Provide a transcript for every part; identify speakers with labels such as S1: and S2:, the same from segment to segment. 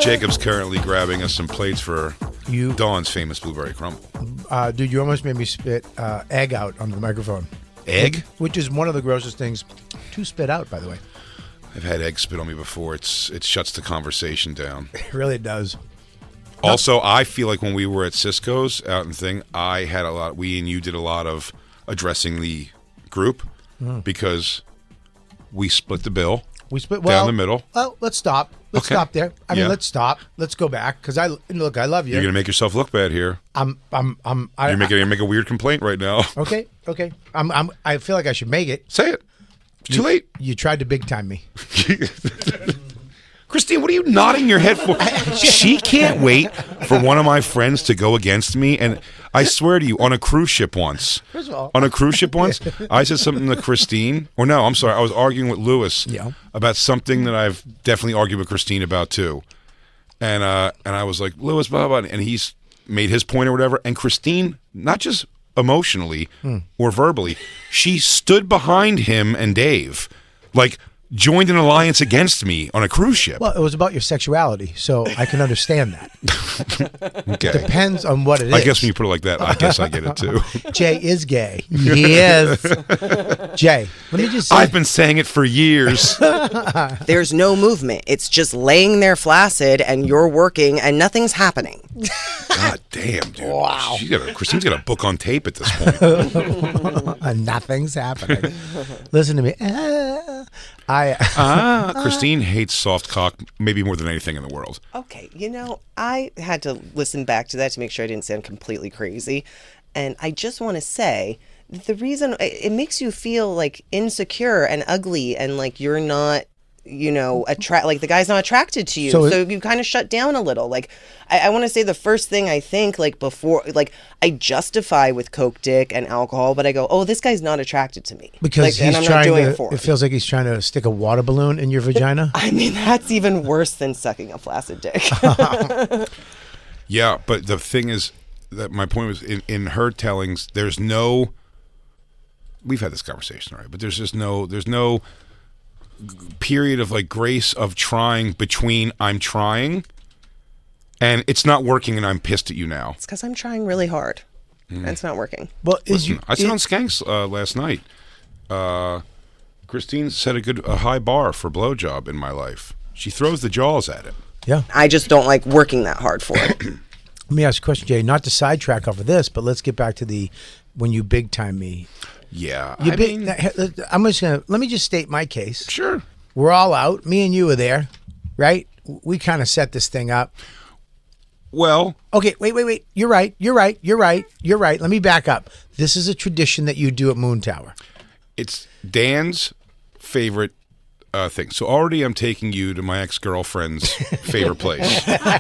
S1: Jacob's currently grabbing us some plates for
S2: You,
S1: Dawn's famous blueberry crumble.
S2: dude, you almost made me spit egg out on the microphone.
S1: Egg?
S2: Which is one of the grossest things to spit out, by the way.
S1: I've had egg spit on me before. It shuts the conversation down.
S2: It really does.
S1: Also, I feel like when we were at Cisco's out in thing, we and you did a lot of addressing the group because we split the bill.
S2: We split
S1: down the middle.
S2: Well, let's stop. Let's stop there. I mean, let's stop. Let's go back because I love you.
S1: You're gonna make yourself look bad here. You're make a weird complaint right now.
S2: Okay. I feel like I should make it.
S1: Say it. It's too late.
S2: You tried to big time me.
S1: Christine, what are you nodding your head for? She can't wait for one of my friends to go against me. And I swear to you, on a cruise ship once, I said something to Christine. Or no, I'm sorry. I was arguing with Lewis about something that I've definitely argued with Christine about too. And I was like, Lewis, blah, blah, blah. And he's made his point or whatever. And Christine, not just emotionally or verbally, she stood behind him and Dave. Like, joined an alliance against me on a cruise ship.
S2: Well, it was about your sexuality, so I can understand that.
S1: Okay.
S2: Depends on what it is.
S1: I guess when you put it like that, I guess I get it too.
S2: Jay is gay. He is. Jay, let me just say.
S1: I've been saying it for years.
S3: There's no movement. It's just laying there flaccid and you're working and nothing's happening.
S1: God damn, dude. Wow. Christine's got a book on tape at this point.
S2: Nothing's happening. Listen to me.
S1: Christine hates soft cock maybe more than anything in the world.
S3: Okay, I had to listen back to that to make sure I didn't sound completely crazy. And I just want to say the reason it makes you feel like insecure and ugly and like you're not, like the guy's not attracted to you. So you kind of shut down a little. Like, I want to say the first thing I think, like before, like I justify with coke dick and alcohol, but I go, oh, this guy's not attracted to me.
S2: Because he's trying to, it feels like he's trying to stick a water balloon in your vagina.
S3: I mean, that's even worse than sucking a flaccid dick.
S1: Yeah, but the thing is that my point was in her tellings, there's no, we've had this conversation, right? But there's no period of like grace of trying between I'm trying and it's not working and I'm pissed at you now.
S3: It's because I'm trying really hard and it's not working.
S2: Well,
S1: I said on Skanks last night, Christine set a high bar for blowjob in my life. She throws the jaws at it.
S2: Yeah.
S3: I just don't like working that hard for it.
S2: Let me ask you a question, Jay, not to sidetrack off of this, but let's get back to when you big time me.
S1: Yeah.
S2: Let me just state my case.
S1: Sure.
S2: We're all out. Me and you are there, right? We kind of set this thing up.
S1: Well.
S2: Okay, wait. You're right. Let me back up. This is a tradition that you do at Moon Tower.
S1: It's Dan's favorite thing. So already I'm taking you to my ex-girlfriend's favorite place.
S2: All right.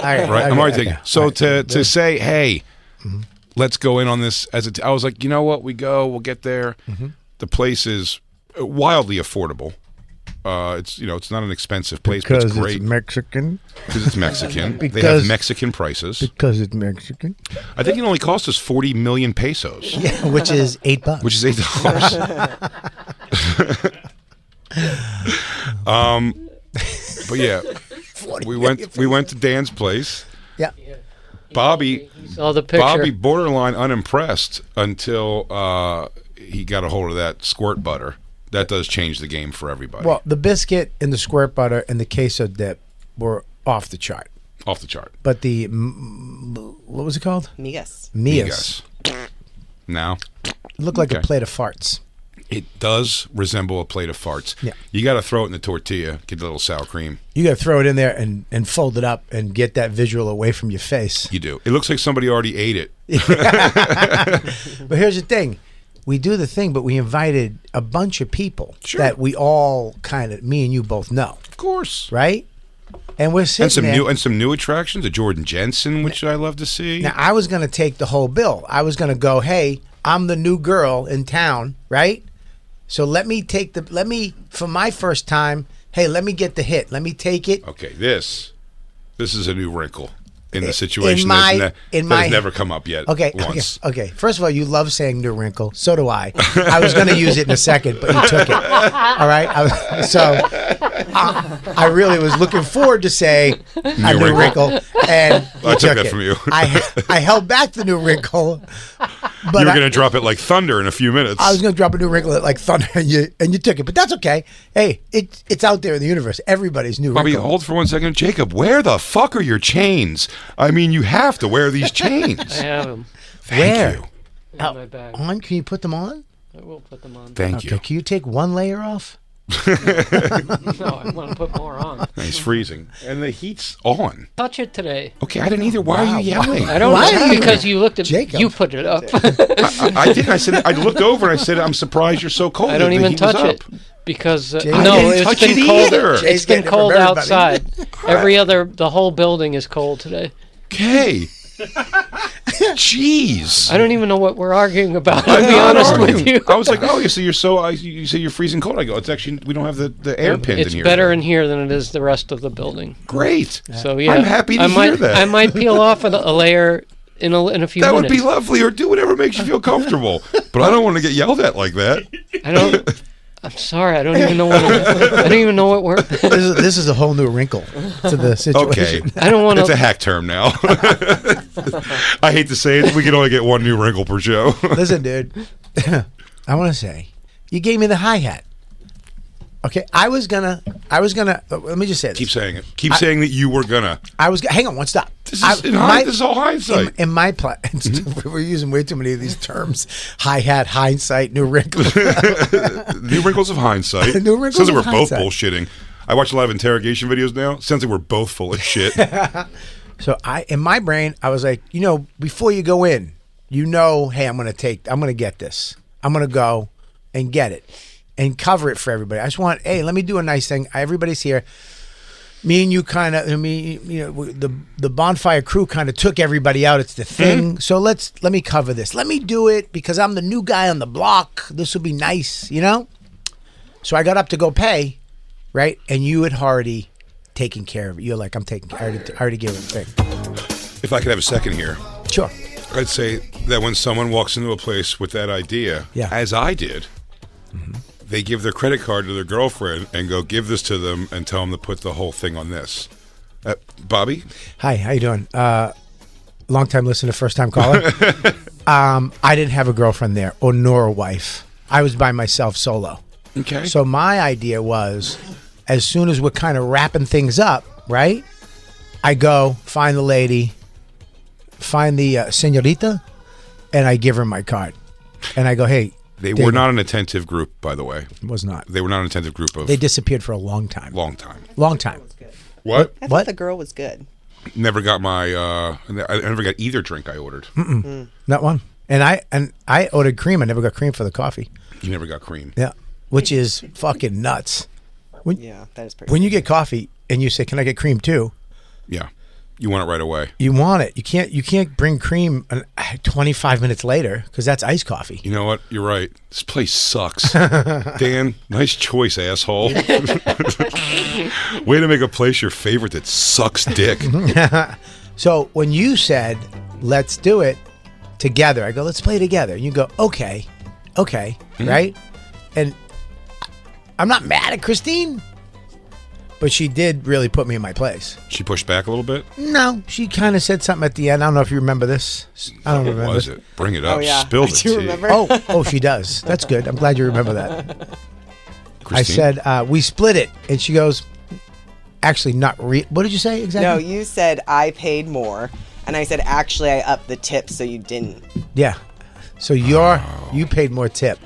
S1: I'm already taking you. So to say, hey, let's go in on this I was like, you know what? We'll get there. The place is wildly affordable. It's not an expensive place, but it's great.
S2: It's Mexican.
S1: Because it's Mexican. They have Mexican prices.
S2: Because it's Mexican.
S1: I think it only cost us 40 million pesos.
S2: Yeah, which is $8.
S1: Which is $8. But yeah, we went to Dan's place.
S2: Yeah.
S4: Bobby saw the picture.
S1: Bobby borderline unimpressed until he got a hold of that squirt butter. That does change the game for everybody.
S2: Well, the biscuit and the squirt butter and the queso dip were off the chart.
S1: Off the chart.
S2: But what was it called?
S3: Migas.
S1: Now?
S2: It looked like a plate of farts.
S1: It does resemble a plate of farts.
S2: Yeah. You
S1: got to throw it in the tortilla, get a little sour cream.
S2: You got to throw it in there and fold it up and get that visual away from your face.
S1: You do. It looks like somebody already ate it.
S2: But here's the thing. We do the thing, but we invited a bunch of people that we all me and you both know.
S1: Of course.
S2: Right? And we're sitting there.
S1: And some new attractions, a Jordan Jensen, which I love to see.
S2: Now, I was going to take the whole bill. I was going to go, hey, I'm the new girl in town, right? So let me for my first time, hey, let me get the hit. Let me take it.
S1: Okay, this is a new wrinkle. in the situation that has never come up yet.
S2: Okay. First of all, you love saying new wrinkle. So do I. I was going to use it in a second, but you took it. All right. I really was looking forward to say a new wrinkle, and
S1: I took that from you.
S2: I held back the new wrinkle, but
S1: you were going to drop it like thunder in a few minutes.
S2: I was going to drop a new wrinkle like thunder, and you took it. But that's okay. Hey, it's out there in the universe. Everybody's new
S1: Bobby,
S2: wrinkle.
S1: hold for 1 second. Jacob, where the fuck are your chains? I mean, you have to wear these chains.
S4: I have them.
S1: Thank you.
S4: In my bag.
S2: Can you put them on?
S4: I will put them on.
S1: Thank you.
S2: Can you take one layer off?
S4: No, I want to put more on.
S1: It's freezing. And the heat's on.
S4: Touch it today.
S1: Okay, I didn't either. Why are you yelling?
S4: I don't know. Because you looked at
S2: Jacob.
S4: You put it up.
S1: I didn't. I said, I looked over and I said, I'm surprised you're so cold.
S4: I don't
S1: The
S4: even
S1: heat was
S4: touch
S1: up.
S4: it. Because
S1: I didn't touch it either.
S4: It's been cold outside. The whole building is cold today.
S1: Okay. Jeez.
S4: I don't even know what we're arguing about. To be honest with you,
S1: I was like, oh, you say you're you say you're freezing cold. I go, it's actually we don't have the air pinned in here.
S4: It's better in here than it is the rest of the building.
S1: Great.
S4: So yeah,
S1: I'm happy to hear that.
S4: I might peel off a layer in a few minutes.
S1: That would be lovely, or do whatever makes you feel comfortable. But I don't want to get yelled at like that.
S4: I'm sorry. I don't even know what. I don't even know what we're.
S2: This is a whole new wrinkle to the situation.
S1: Okay,
S4: I don't want to.
S1: It's a hack term now. I hate to say it, we can only get one new wrinkle per show.
S2: Listen, dude. I want to say, you gave me the hi-hat. Okay, I was gonna. Let me just say this.
S1: Keep saying it. Keep saying that you were gonna.
S2: Hang on, one stop.
S1: This is all hindsight.
S2: In my plan, we're using way too many of these terms: hi-hat, hindsight, new wrinkle.
S1: New wrinkles of hindsight.
S2: New wrinkles
S1: Sounds like
S2: of
S1: we're
S2: hindsight.
S1: both bullshitting. I watch a lot of interrogation videos now. Sounds like we're both full of shit.
S2: So in my brain, I was like, before you go in, hey, I'm gonna get this. I'm gonna go and get it and cover it for everybody. I just want, hey, let me do a nice thing. Everybody's here. Me and you the Bonfire crew kind of took everybody out. It's the thing. Mm-hmm. So let me cover this. Let me do it because I'm the new guy on the block. This will be nice, So I got up to go pay, right? And you had already taken care of it. You're like, I already gave it a thing.
S1: If I could have a second here.
S2: Sure.
S1: I'd say that when someone walks into a place with that idea, as I did, they give their credit card to their girlfriend and go, give this to them and tell them to put the whole thing on this. Bobby?
S2: Hi, how you doing? Long time listener, first time caller. I didn't have a girlfriend there nor a wife. I was by myself solo.
S1: Okay.
S2: So my idea was, as soon as we're kind of wrapping things up, right? I go find the lady, find the señorita, and I give her my card. And I go, hey.
S1: They were not an attentive group, by the way.
S2: It was not.
S1: They were not an attentive group of...
S2: They disappeared for a long time.
S1: Long time.
S2: Long time.
S1: What?
S3: I thought the girl was good.
S1: Never got my... I never got either drink I ordered.
S2: Not one. And I ordered cream. I never got cream for the coffee.
S1: You never got cream.
S2: Yeah. Which is fucking nuts.
S3: That is pretty
S2: When you get coffee and you say, can I get cream too?
S1: Yeah. You want it right away.
S2: You want it. You can't bring cream 25 minutes later because that's iced coffee.
S1: You know what? You're right. This place sucks. Dan, nice choice, asshole. Way to make a place your favorite that sucks dick.
S2: So when you said, let's do it together, I go, let's play together. And you go, okay, right? And I'm not mad at Christine. But she did really put me in my place.
S1: She pushed back a little bit?
S2: No, she kind of said something at the end. I don't know if you remember this. I don't remember.
S1: What was it? Bring it up.
S3: Oh, yeah.
S1: Spill the
S3: Do you
S1: tea.
S3: remember?
S2: Oh, she does. That's good. I'm glad you remember that.
S1: Christine?
S2: I said, we split it. And she goes, actually, not what did you say exactly?
S3: No, you said I paid more. And I said, actually, I upped the tip so you didn't.
S2: Yeah. So you paid more tip.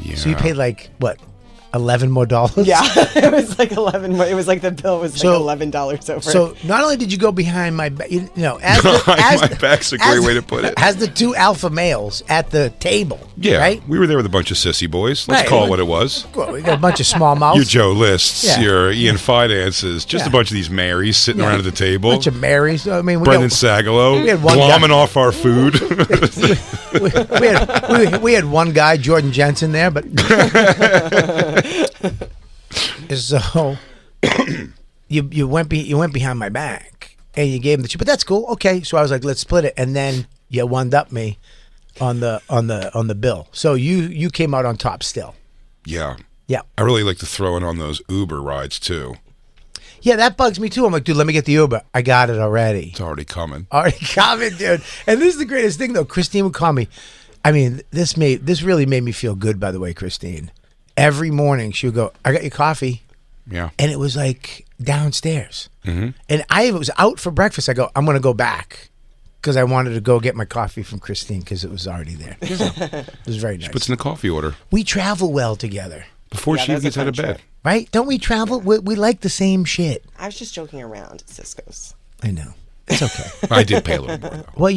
S1: Yeah.
S2: So you paid like, what? $11 more?
S3: Yeah, it was like 11 more. It was like the bill was like $11 over.
S2: So not only did you go behind my back, as
S1: my back's a great way to put it.
S2: As the two alpha males at the table.
S1: Yeah,
S2: right?
S1: We were there with a bunch of sissy boys. Let's
S2: Right.
S1: call it what it was.
S2: Well, we got a bunch of small mouths.
S1: Your Joe Lists,
S2: Yeah.
S1: your Ian Finances, just a
S2: Yeah.
S1: bunch of these Marys sitting around at the table.
S2: A bunch of Marys. I mean,
S1: Brendan Sagalow,
S2: we had one guy.
S1: glomming off our food.
S2: we had one guy, Jordan Jensen, there, but so you went behind my back and you gave him the chip. But that's cool. Okay, so I was like, let's split it, and then you wound up me on the bill. So you came out on top still.
S1: Yeah.
S2: Yeah.
S1: I really like to throw in on those Uber rides too.
S2: Yeah, that bugs me too. I'm like, dude, let me get the Uber. I got it already.
S1: It's already coming.
S2: Already coming, dude. And this is the greatest thing, though. Christine would call me. I mean, this really made me feel good, by the way, Christine. Every morning, she would go, I got your coffee.
S1: Yeah.
S2: And it was like downstairs.
S1: Mm-hmm.
S2: And I was out for breakfast. I go, I'm going to go back because I wanted to go get my coffee from Christine because it was already there. So, it was very nice.
S1: She puts in the coffee order.
S2: We travel well together.
S1: Before she
S3: that's
S1: gets
S3: a
S1: out of
S3: fun
S1: bed.
S3: trip.
S2: Right? Don't we travel? We like the same shit.
S3: I was just joking around at Cisco's.
S2: I know. It's okay.
S1: I did pay a little more, though.
S2: Well,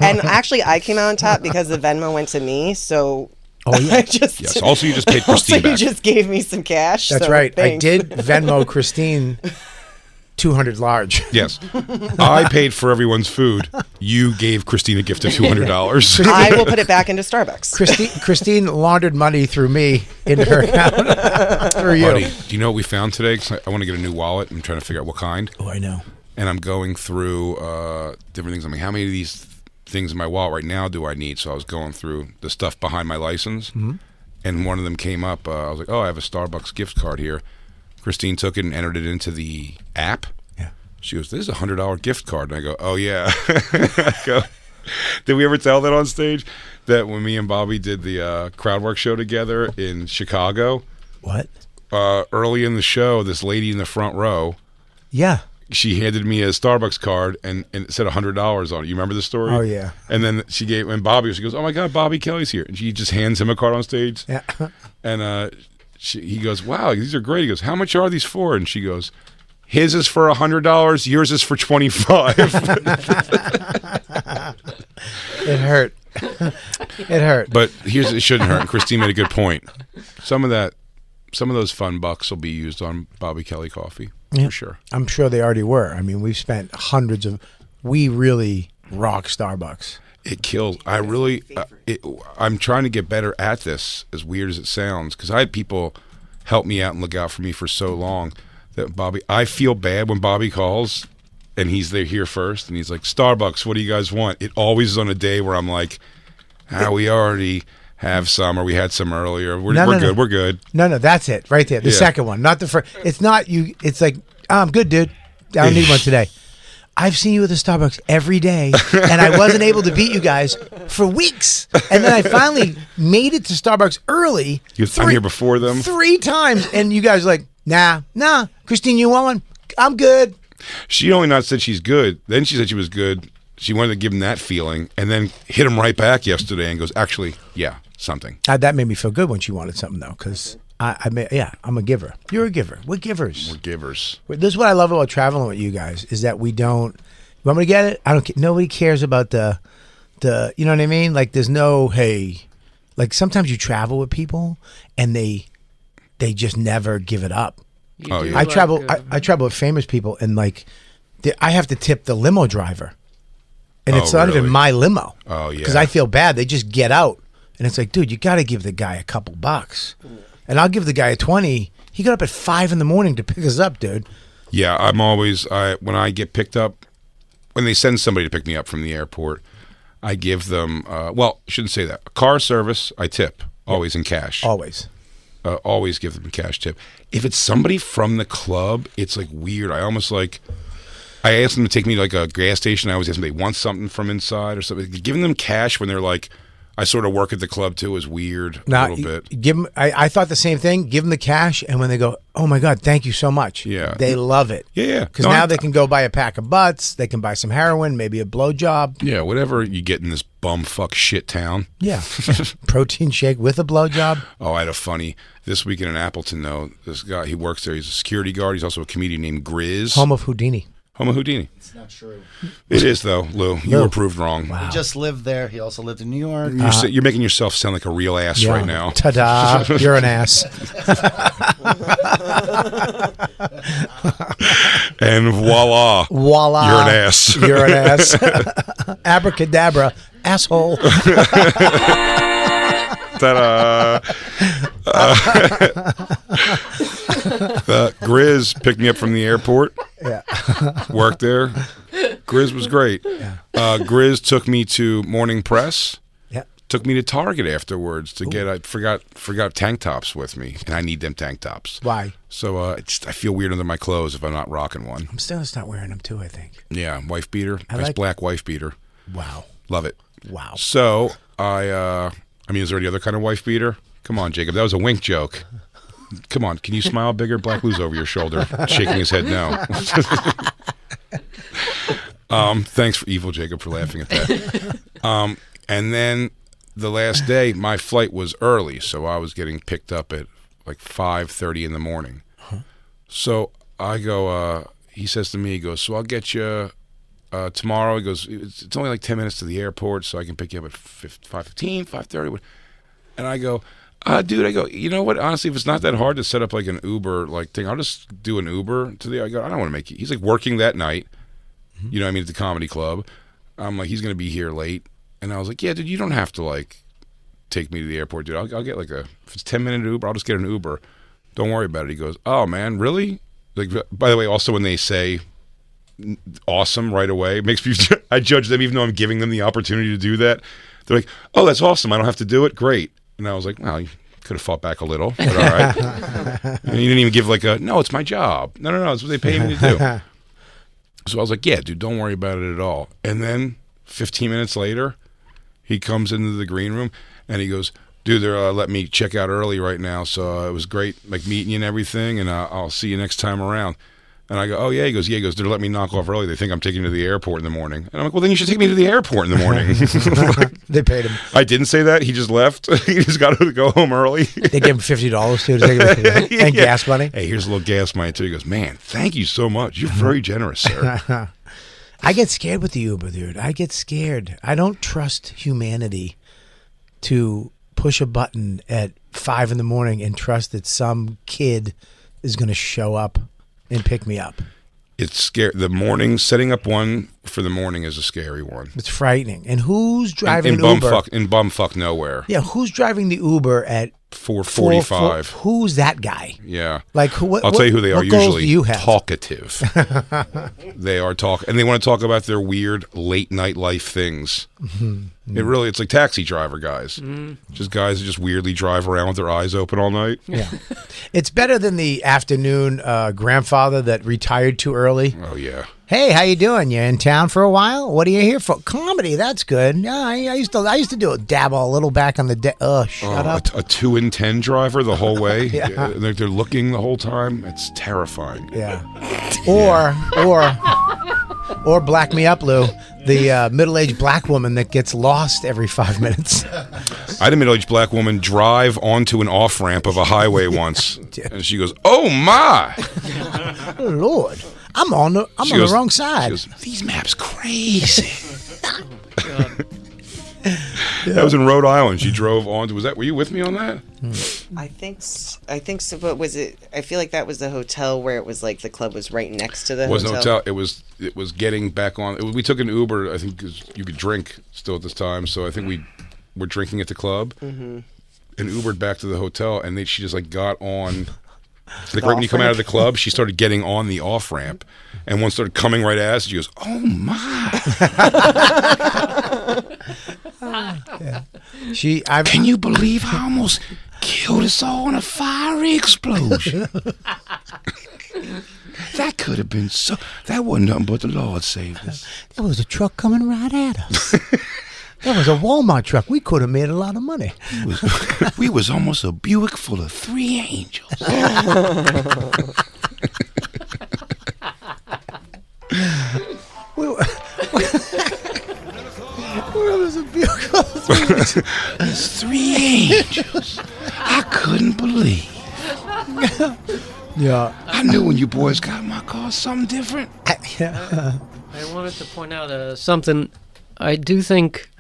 S3: And actually, I came out on top because the Venmo went to me. So
S2: oh, yeah.
S1: Yes. Also, you just paid Christine
S3: also, you
S1: back.
S3: just gave me some cash.
S2: That's
S3: so
S2: right.
S3: thanks.
S2: I did Venmo Christine 200 large.
S1: Yes. I paid for everyone's food. You gave Christine a gift of $200.
S3: I will put it back into Starbucks.
S2: Christine laundered money through me into her account for you.
S1: Buddy, do you know what we found today? 'Cause I want to get a new wallet. I'm trying to figure out what kind.
S2: Oh, I know.
S1: And I'm going through different things. I mean, how many of these things in my wallet right now do I need? So I was going through the stuff behind my license. Mm-hmm. And one of them came up. I was like, oh, I have a Starbucks gift card here. Christine took it and entered it into the app.
S2: Yeah.
S1: She goes, this is a $100 gift card. And I go, oh, yeah. I go, did we ever tell that on stage? That when me and Bobby did the crowd work show together in Chicago.
S2: What?
S1: Early in the show, this lady in the front row.
S2: Yeah.
S1: She handed me a Starbucks card and it said $100 on it. You remember the story?
S2: Oh, yeah.
S1: And then she goes, oh my God, Bobby Kelly's here. And she just hands him a card on stage.
S2: Yeah.
S1: And he goes, wow, these are great. He goes, how much are these for? And she goes, his is for $100, yours is for $25.
S2: It hurt. It hurt.
S1: But it shouldn't hurt. And Christine made a good point. Some of those fun bucks will be used on Bobby Kelly coffee.
S2: Yeah.
S1: For sure.
S2: I'm sure they already were. I mean, we've spent hundreds of. We really rock Starbucks.
S1: It kills. I'm trying to get better at this, as weird as it sounds, because I had people help me out and look out for me for so long that Bobby, I feel bad when Bobby calls and he's here first and he's like, Starbucks, what do you guys want? It always is on a day where I'm like, we already have some, or we had some earlier. We're good. We're good.
S2: No, that's it right there. The second one, not the first. It's not you. It's like, I'm good, dude. I don't need one today. I've seen you at the Starbucks every day, and I wasn't able to beat you guys for weeks. And then I finally made it to Starbucks early.
S1: I'm here before them
S2: 3 times, and you guys are like, nah. Christine, you want one? I'm good.
S1: She only not said she's good. Then she said she was good. She wanted to give him that feeling, and then hit him right back yesterday and goes, actually, yeah, something.
S2: That made me feel good when she wanted something, though, because I'm a giver. You're a giver. We're givers.
S1: We're givers.
S2: This is what I love about traveling with you guys, is that we don't, you want me to get it? I don't care. Nobody cares about the, you know what I mean? Like, there's no, hey, like sometimes you travel with people and they just never give it up. I travel with famous people, and like, I have to tip the limo driver. And it's not even my limo. Oh, yeah. Because I feel bad. They just get out. And it's like, dude, you got to give the guy a couple bucks. And I'll give the guy a 20. He got up at 5 a.m. to pick us up, dude.
S1: Yeah, I'm always, when I get picked up, when they send somebody to pick me up from the airport, I give them, well, I shouldn't say that. A car service, I tip, always in cash.
S2: Always.
S1: Always give them a cash tip. If it's somebody from the club, it's like weird. I ask them to take me to like a gas station. I always ask them if they want something from inside or something. Giving them cash when they're like, I sort of work at the club too, is weird a little bit.
S2: Give them, I thought the same thing. Give them the cash, and when they go, oh my God, thank you so much.
S1: Yeah.
S2: They love it.
S1: Yeah.
S2: Because now they can go buy a pack of butts. They can buy some heroin, maybe a blowjob.
S1: Yeah, whatever you get in this bumfuck shit town.
S2: Yeah. Protein shake with a blowjob.
S1: Oh, I had a funny, this weekend in Appleton though, this guy, he works there. He's a security guard. He's also a comedian named Grizz.
S2: Home of Houdini.
S1: Home of Houdini.
S5: It's not true.
S1: It is, though, Lou. You were proved wrong.
S2: Wow.
S5: He just lived there. He also lived in New York.
S1: You're making yourself sound like a real ass right now.
S2: Ta-da. You're an ass.
S1: And voila.
S2: Voila.
S1: You're an ass.
S2: You're an ass. Abracadabra. Asshole.
S1: Ta-da. Grizz picked me up from the airport.
S2: Yeah.
S1: Worked there. Grizz was great.
S2: Yeah.
S1: Grizz took me to Morning Press.
S2: Yeah.
S1: Took me to Target afterwards to get. I forgot tank tops with me, and I need them tank tops.
S2: Why?
S1: So I feel weird under my clothes if I'm not rocking one.
S2: I'm still not wearing them too, I think.
S1: Yeah, wife beater.
S2: I
S1: Nice
S2: like-
S1: black wife beater.
S2: Wow.
S1: Love it.
S2: Wow.
S1: So I mean, is there any other kind of wife beater? Come on, Jacob. That was a wink joke. Come on, can you smile bigger? Black Blue's over your shoulder, shaking his head no. Thanks for evil Jacob for laughing at that. And then the last day, my flight was early, so I was getting picked up at like 5:30 in the morning. So I go. He says to me, he goes, "So I'll get you tomorrow." He goes, "It's only like 10 minutes to the airport, so I can pick you up at 5:15, 5:30." And I go, dude, I go, you know what? Honestly, if it's not that hard to set up like an Uber like thing, I'll just do an Uber to the. I go, I don't want to make it. He's like working that night, you know what I mean, at the comedy club. I'm like, he's gonna be here late, and I was like, yeah, dude, you don't have to like take me to the airport, dude. I'll get like if it's 10-minute Uber, I'll just get an Uber. Don't worry about it. He goes, oh man, really? Like, by the way, also when they say awesome right away, it makes me. I judge them even though I'm giving them the opportunity to do that. They're like, oh, that's awesome. I don't have to do it. Great. And I was like, well, you could have fought back a little, but all right. And you didn't even give like no, it's my job. No, it's what they pay me to do. So I was like, yeah, dude, don't worry about it at all. And then 15 minutes later, he comes into the green room and he goes, dude, they're let me check out early right now. So it was great like meeting you and everything, and I'll see you next time around. And I go, oh, yeah. He goes, they're letting me knock off early. They think I'm taking you to the airport in the morning. And I'm like, well, then you should take me to the airport in the morning.
S2: They paid him.
S1: I didn't say that. He just left. He just got to go home early.
S2: They gave him $50 too to take him, and gas money.
S1: Hey, here's a little gas money too. He goes, man, thank you so much. You're very generous, sir.
S2: I get scared with the Uber, dude. I get scared. I don't trust humanity to push a button at 5 in the morning and trust that some kid is going to show up and pick me up.
S1: It's scary. The morning, setting up one for the morning is a scary one.
S2: It's frightening. And who's driving
S1: in
S2: Uber?
S1: In bumfuck nowhere.
S2: Yeah, who's driving the Uber at
S1: 4:45?
S2: Who's that guy?
S1: Yeah.
S2: Like,
S1: I'll tell you who they are.
S2: What goals
S1: Usually
S2: do you have?
S1: talkative. They are and they want to talk about their weird late night life things. It's like taxi driver guys. Just guys who just weirdly drive around with their eyes open all night.
S2: Yeah. It's better than the afternoon grandfather that retired too early.
S1: Oh yeah.
S2: Hey, how you doing? You in town for a while? What are you here for? Comedy. That's good. Yeah, I used to do it, dabble a little back on the. Shut up.
S1: A 2 and 10 driver the whole way.
S2: Yeah.
S1: They're looking the whole time. It's terrifying.
S2: Yeah. Or Black Me Up, Lou, the middle-aged black woman that gets lost every 5 minutes.
S1: I had a middle-aged black woman drive onto an off-ramp of a highway once, and she goes, "Oh my,
S2: Oh, Lord, I'm on the wrong side."
S1: She goes, "These maps crazy." That was in Rhode Island. She drove on. Were you with me on that?
S3: I think so. But was it? I feel like that was the hotel where it was like the club was right next to the
S1: It wasn't
S3: hotel.
S1: a hotel. It was getting back on. We took an Uber. I think 'cause you could drink still at this time. So I think we were drinking at the club and Ubered back to the hotel. And she just like got on. Like right when you come out of the club, she started getting on the off ramp, and one started coming right at us. She goes, "Oh my!" Can you believe I almost killed us all in a fiery explosion? That could have been so. That wasn't nothing but the Lord saved us.
S2: There was a truck coming right at us. That was a Walmart truck. We could have made a lot of money.
S1: We was almost a Buick full of 3 angels.
S2: Where was a beautiful
S1: 3 angels. I couldn't believe.
S2: Yeah.
S1: I knew when you boys got in my car something different.
S2: Yeah.
S4: I wanted to point out something. I do think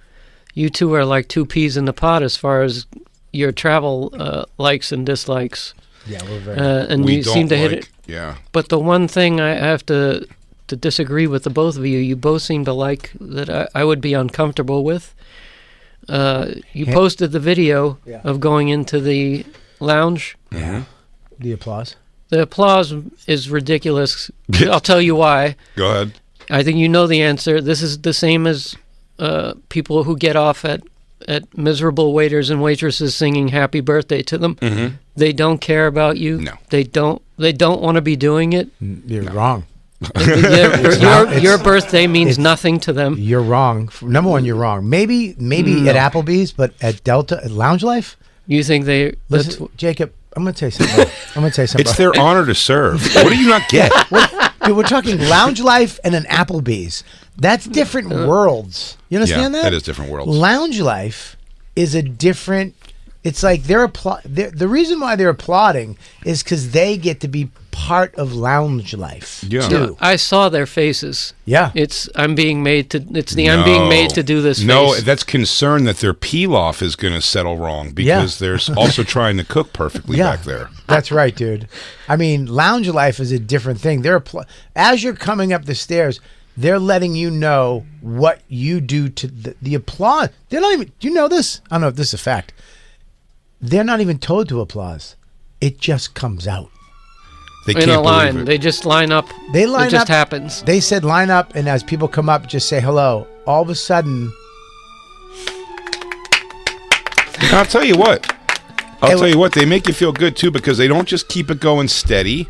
S4: you two are like 2 peas in the pod as far as your travel likes and dislikes.
S2: Yeah, we're very.
S4: And
S1: We
S4: you
S1: don't
S4: seem to hit
S1: like-
S4: it.
S1: Yeah.
S4: But the one thing I have to disagree with the both of you, you both seem to like that I would be uncomfortable with. You posted the video
S2: Yeah.
S4: of going into the lounge.
S1: Yeah.
S2: The applause.
S4: The applause is ridiculous. I'll tell you why.
S1: Go ahead.
S4: I think you know the answer. This is the same as people who get off at miserable waiters and waitresses singing happy birthday to them.
S1: Mm-hmm.
S4: They don't care about you.
S1: No.
S4: They don't want to be doing it.
S2: You're wrong.
S4: Your birthday means nothing to them.
S2: You're wrong. Number one, you're wrong. Maybe at Applebee's, but at Delta, at Lounge Life.
S4: You think they?
S2: Listen, Jacob, I'm going to tell you something.
S1: It's their honor to serve. What do you not get?
S2: Dude, we're talking Lounge Life and an Applebee's. That's different worlds. You understand that?
S1: That is different worlds.
S2: Lounge Life is a different. It's like the reason why they're applauding is because they get to be part of Lounge Life.
S1: Yeah.
S2: Too.
S4: I saw their faces.
S2: Yeah.
S4: I'm being made to do this.
S1: No,
S4: face.
S1: that's concern that their peel-off is going to settle wrong because they're also trying to cook perfectly back there.
S2: That's right, dude. I mean, Lounge Life is a different thing. They're as you're coming up the stairs, they're letting you know what you do to the applause. They're not even. Do you know this? I don't know if this is a fact. They're not even told to applause. It just comes out.
S1: They
S4: in
S1: can't
S4: a line.
S1: believe it.
S4: They just line up.
S2: They line up.
S4: It just happens.
S2: They said line up, and as people come up, just say hello. All of a sudden,
S1: I'll tell you what. They make you feel good too because they don't just keep it going steady.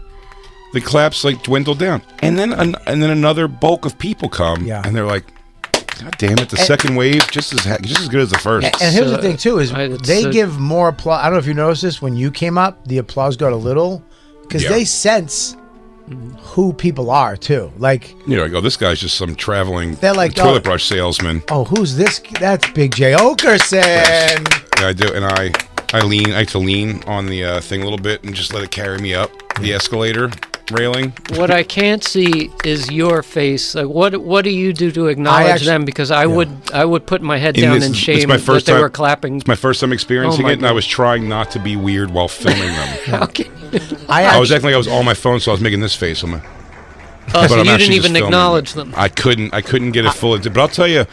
S1: The claps like dwindle down, and then another bulk of people come, and they're like, "God damn it!" The second wave just as good as the first.
S2: And here's the thing too: is they give more applause. I don't know if you noticed this when you came up. The applause got a little because they sense who people are too. Like
S1: this guy's just some traveling
S2: they're like,
S1: toilet brush salesman.
S2: Oh, who's this? That's Big J Okerson.
S1: Yes. Yeah, I do, and I like to lean on the thing a little bit and just let it carry me up the escalator railing.
S4: What I can't see is your face. Like, what do you do to acknowledge them? Because I would put my head down in shame that they were clapping.
S1: It's my first time experiencing it, and I was trying not to be weird while filming them.
S4: How can you?
S1: I was acting like I was on my phone, so I was making this face.
S4: So you didn't even acknowledge them.
S1: I couldn't get it full. But I'll tell you,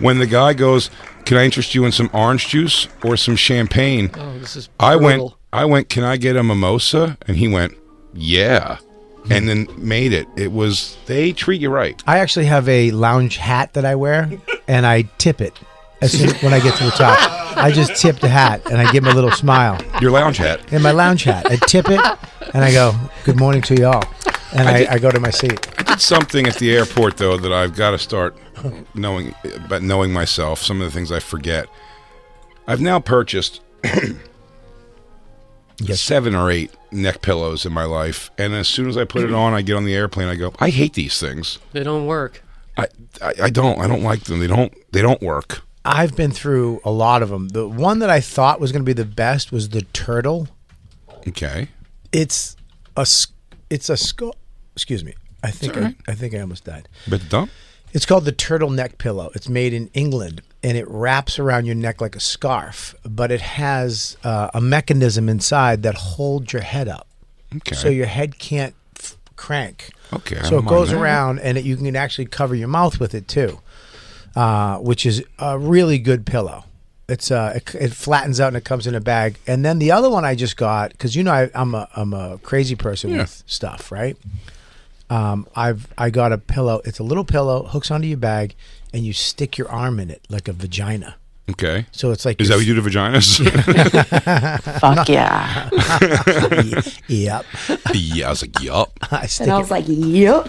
S1: when the guy goes, "Can I interest you in some orange juice or some champagne?"
S4: Oh, this is brutal.
S1: I went, "Can I get a mimosa?" And he went, "Yeah." And then made it. They treat you right.
S2: I actually have a lounge hat that I wear, and I tip it as soon when I get to the top. I just tip the hat, and I give him a little smile.
S1: Your lounge hat.
S2: In my lounge hat. I tip it, and I go, "Good morning to y'all." And I go to my seat.
S1: I did something at the airport, though, that I've got to start knowing myself. Some of the things I forget. I've now purchased 7 or 8 neck pillows in my life, and as soon as I put it on, I get on the airplane, I go, I hate these things.
S4: They don't work.
S1: I don't like them. They don't work.
S2: I've been through a lot of them. The one that I thought was going to be the best was the turtle.
S1: Okay.
S2: It's a skull. Excuse me. I think I almost died.
S1: But dumb.
S2: It's called the turtle neck pillow. It's made in England, and it wraps around your neck like a scarf, but it has a mechanism inside that holds your head up.
S1: Okay.
S2: So your head can't crank.
S1: Okay.
S2: So it goes around, and you can actually cover your mouth with it too, which is a really good pillow. It's it flattens out and it comes in a bag. And then the other one I just got, because I'm a crazy person with stuff, right? I got a pillow. It's a little pillow, hooks onto your bag, and you stick your arm in it like a vagina.
S1: Okay.
S2: So it's like
S1: is that what you do to vaginas?
S6: Fuck yeah.
S2: Yep.
S1: Yeah, I was like, yup.
S6: I was like, yep.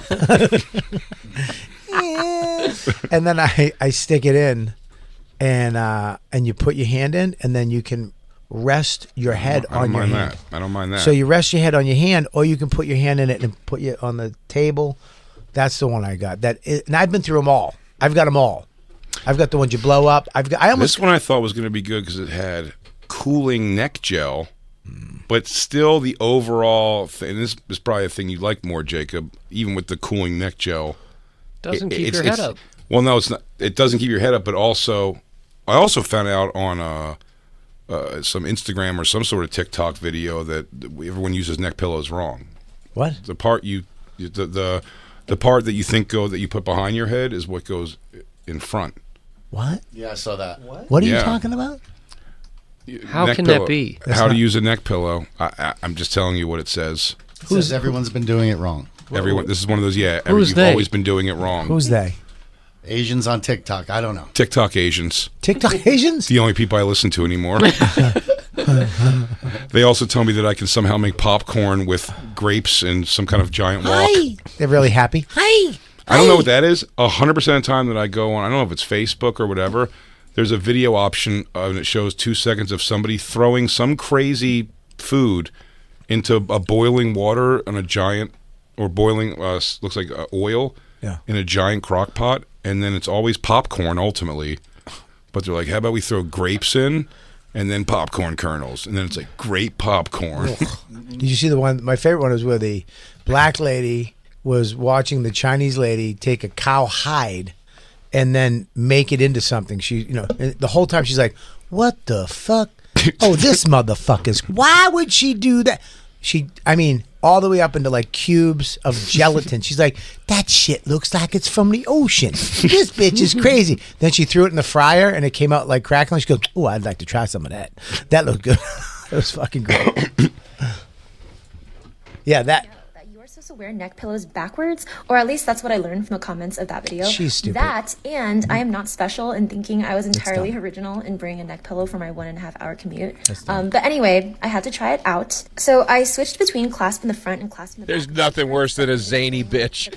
S2: And then I stick it in, and you put your hand in, and then you can rest your head on your hand.
S1: I don't mind that.
S2: So you rest your head on your hand, or you can put your hand in it and put it on the table. That's the one I got. And I've been through them all. I've got them all. I've got the ones you blow up.
S1: This one I thought was going to be good because it had cooling neck gel, but still the overall thing. This is probably a thing you like more, Jacob. Even with the cooling neck gel,
S4: doesn't keep your head up.
S1: Well, no, it's not. It doesn't keep your head up, but also, I also found out on some Instagram or some sort of TikTok video that everyone uses neck pillows wrong.
S2: What?
S1: The part the part that you think that you put behind your head is what goes in front.
S2: What?
S5: Yeah, I saw that.
S2: What are you talking about?
S4: How can that be?
S1: How to use a neck pillow. I'm just telling you what it says.
S5: Says everyone's been doing it wrong.
S1: Everyone, this is one of those. Yeah,
S4: Who's
S1: you've
S4: they?
S1: always been doing it wrong.
S2: Who's they?
S5: Asians on TikTok. I don't know.
S1: TikTok Asians?
S2: TikTok Asians?
S1: The only people I listen to anymore. They also tell me that I can somehow make popcorn with grapes and some kind of giant wok.
S2: They're really happy.
S1: I don't know what that is. 100% of the time that I go on, I don't know if it's Facebook or whatever, there's a video option and it shows 2 seconds of somebody throwing some crazy food into a boiling water on a giant, or boiling, looks like oil in a giant crock pot, and then it's always popcorn ultimately. But they're like, how about we throw grapes in and then popcorn kernels? And then it's like grape popcorn.
S2: Did you see the one? My favorite one was where the black lady was watching the Chinese lady take a cow hide and then make it into something. She, the whole time she's like, "What the fuck? Oh, this motherfucker's. Why would she do that?" All the way up into like cubes of gelatin. She's like, "That shit looks like it's from the ocean. This bitch is crazy." Then she threw it in the fryer and it came out like crackling. She goes, "Oh, I'd like to try some of that. That looked good." It was fucking great. Yeah, that
S7: You are supposed to wear neck pillows backwards, or at least that's what I learned from the comments of that video.
S2: She's stupid.
S7: That, and I am not special in thinking I was entirely
S2: dumb.
S7: original in bringing a neck pillow for my 1.5 hour commute. But anyway, I had to try it out. So I switched between clasp in the front and clasp in the back.
S8: There's nothing worse than a zany bitch.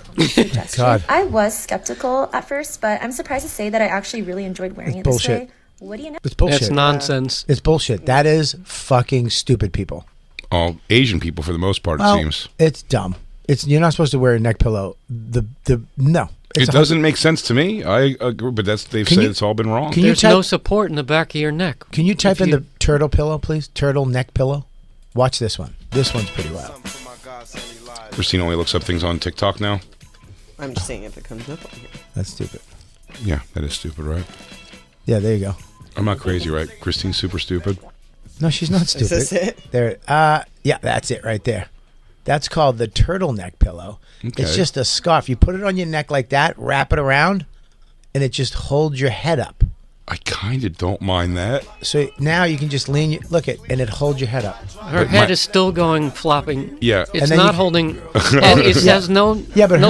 S2: God.
S7: I was skeptical at first, but I'm surprised to say that I actually really enjoyed wearing it
S2: bullshit.
S7: this way. What do you know?
S2: it's bullshit.
S4: That's nonsense.
S2: It's bullshit. That is fucking stupid people.
S1: All Asian people for the most part, it seems.
S2: It's dumb. You're not supposed to wear a neck pillow. No.
S1: It doesn't make sense to me. I agree, but they've said it's all been wrong.
S2: Can you
S4: There's no support in the back of your neck.
S2: Can you type in the turtle pillow, please? Turtle neck pillow. Watch this one. This one's pretty wild.
S1: Christine only looks up things on TikTok now.
S3: I'm just saying if it comes up on here.
S2: That's stupid.
S1: Yeah, that is stupid, right?
S2: Yeah, there you go.
S1: I'm not crazy, right? Christine's super stupid.
S2: No, she's not stupid.
S3: Is this it?
S2: There. Yeah, that's it right there. That's called the turtleneck pillow.
S1: Okay.
S2: It's just a scarf. You put it on your neck like that, wrap it around, and it just holds your head up.
S1: I kind of don't mind that.
S2: So now you can just lean. And it holds your head up.
S4: Her head is still going flopping.
S1: Yeah.
S4: It's
S2: And then
S4: not
S2: you-
S4: holding, and it has no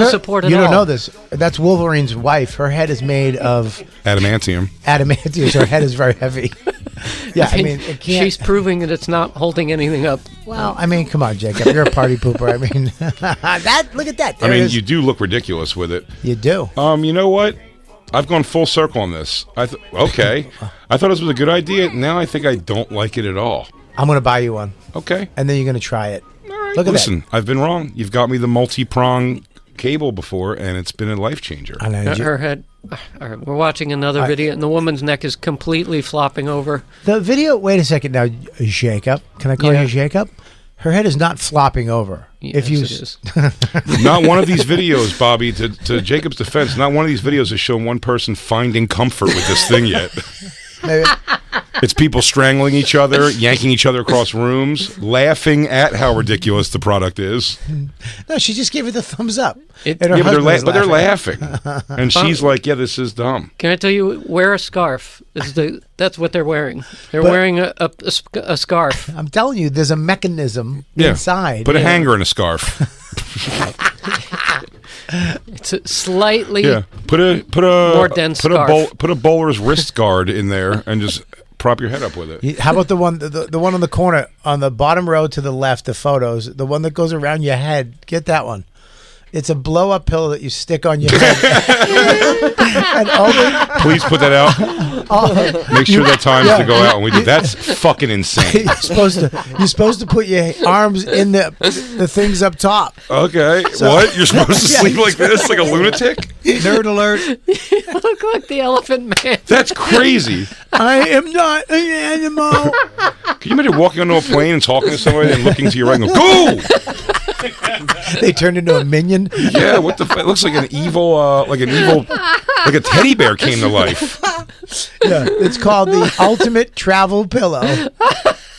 S4: support at all.
S2: You don't know this. That's Wolverine's wife. Her head is made of
S1: Adamantium.
S2: adamantium. So her head is very heavy. Yeah, I mean, it can't.
S4: She's proving that it's not holding anything up.
S2: Well, I mean, come on, Jacob. You're a party pooper. I mean, look at that.
S1: I
S2: There
S1: mean,
S2: it is.
S1: you do look ridiculous with it.
S2: You do.
S1: You know what? I've gone full circle on this. Okay. I thought this was a good idea. Now I think I don't like it at all.
S2: I'm going to buy you one,
S1: Okay.
S2: and then you're going to try it.
S1: All right.
S2: Look at
S1: Listen, I've been wrong. You've got me the multi-prong cable before, and it's been a life changer.
S2: I know.
S4: Her head. All right, we're watching another video, and the woman's neck is completely flopping over.
S2: The video. Wait a second now, Jacob. Can I call
S4: Yeah.
S2: you Jacob? Her head is not flopping over.
S4: Yes, it is.
S1: Not one of these videos, Bobby, to Jacob's defense, not one of these videos has shown one person finding comfort with this thing yet.
S2: Maybe-
S1: It's people strangling each other, yanking each other across rooms, laughing at how ridiculous the product is.
S2: no, she just gave it the thumbs up.
S4: It-
S2: And her
S1: Yeah,
S2: husband
S1: but they're
S2: was
S1: laughing. And she's like, yeah, this is dumb.
S4: Can I tell you, wear a scarf. That's what they're wearing. They're wearing a scarf.
S2: I'm telling you, there's a mechanism
S1: Yeah.
S2: inside.
S1: Put a hanger in a scarf.
S4: It's a slightly.
S1: Yeah. Put a
S4: More dense
S1: put
S4: scarf.
S1: put a bowler's wrist guard in there and just prop your head up with it.
S2: How about the one on the corner on the bottom row to the left? The photos, the one that goes around your head. Get that one. It's a blow-up pillow that you stick on your head. And only,
S1: Please put that out. Make sure that time's to go out when we do. That's fucking insane.
S2: you're supposed to put your arms in the things up top.
S1: Okay. What? You're supposed to sleep like this, like a lunatic?
S5: Nerd alert.
S4: You look like the Elephant Man.
S1: That's crazy.
S2: I am not an animal.
S1: Can you imagine walking onto a plane and talking to somebody and looking to your right and go, go!
S2: They turned into a minion.
S1: Yeah, what the fuck? It looks like an evil, like a teddy bear came to life.
S2: Yeah, it's called the ultimate travel pillow.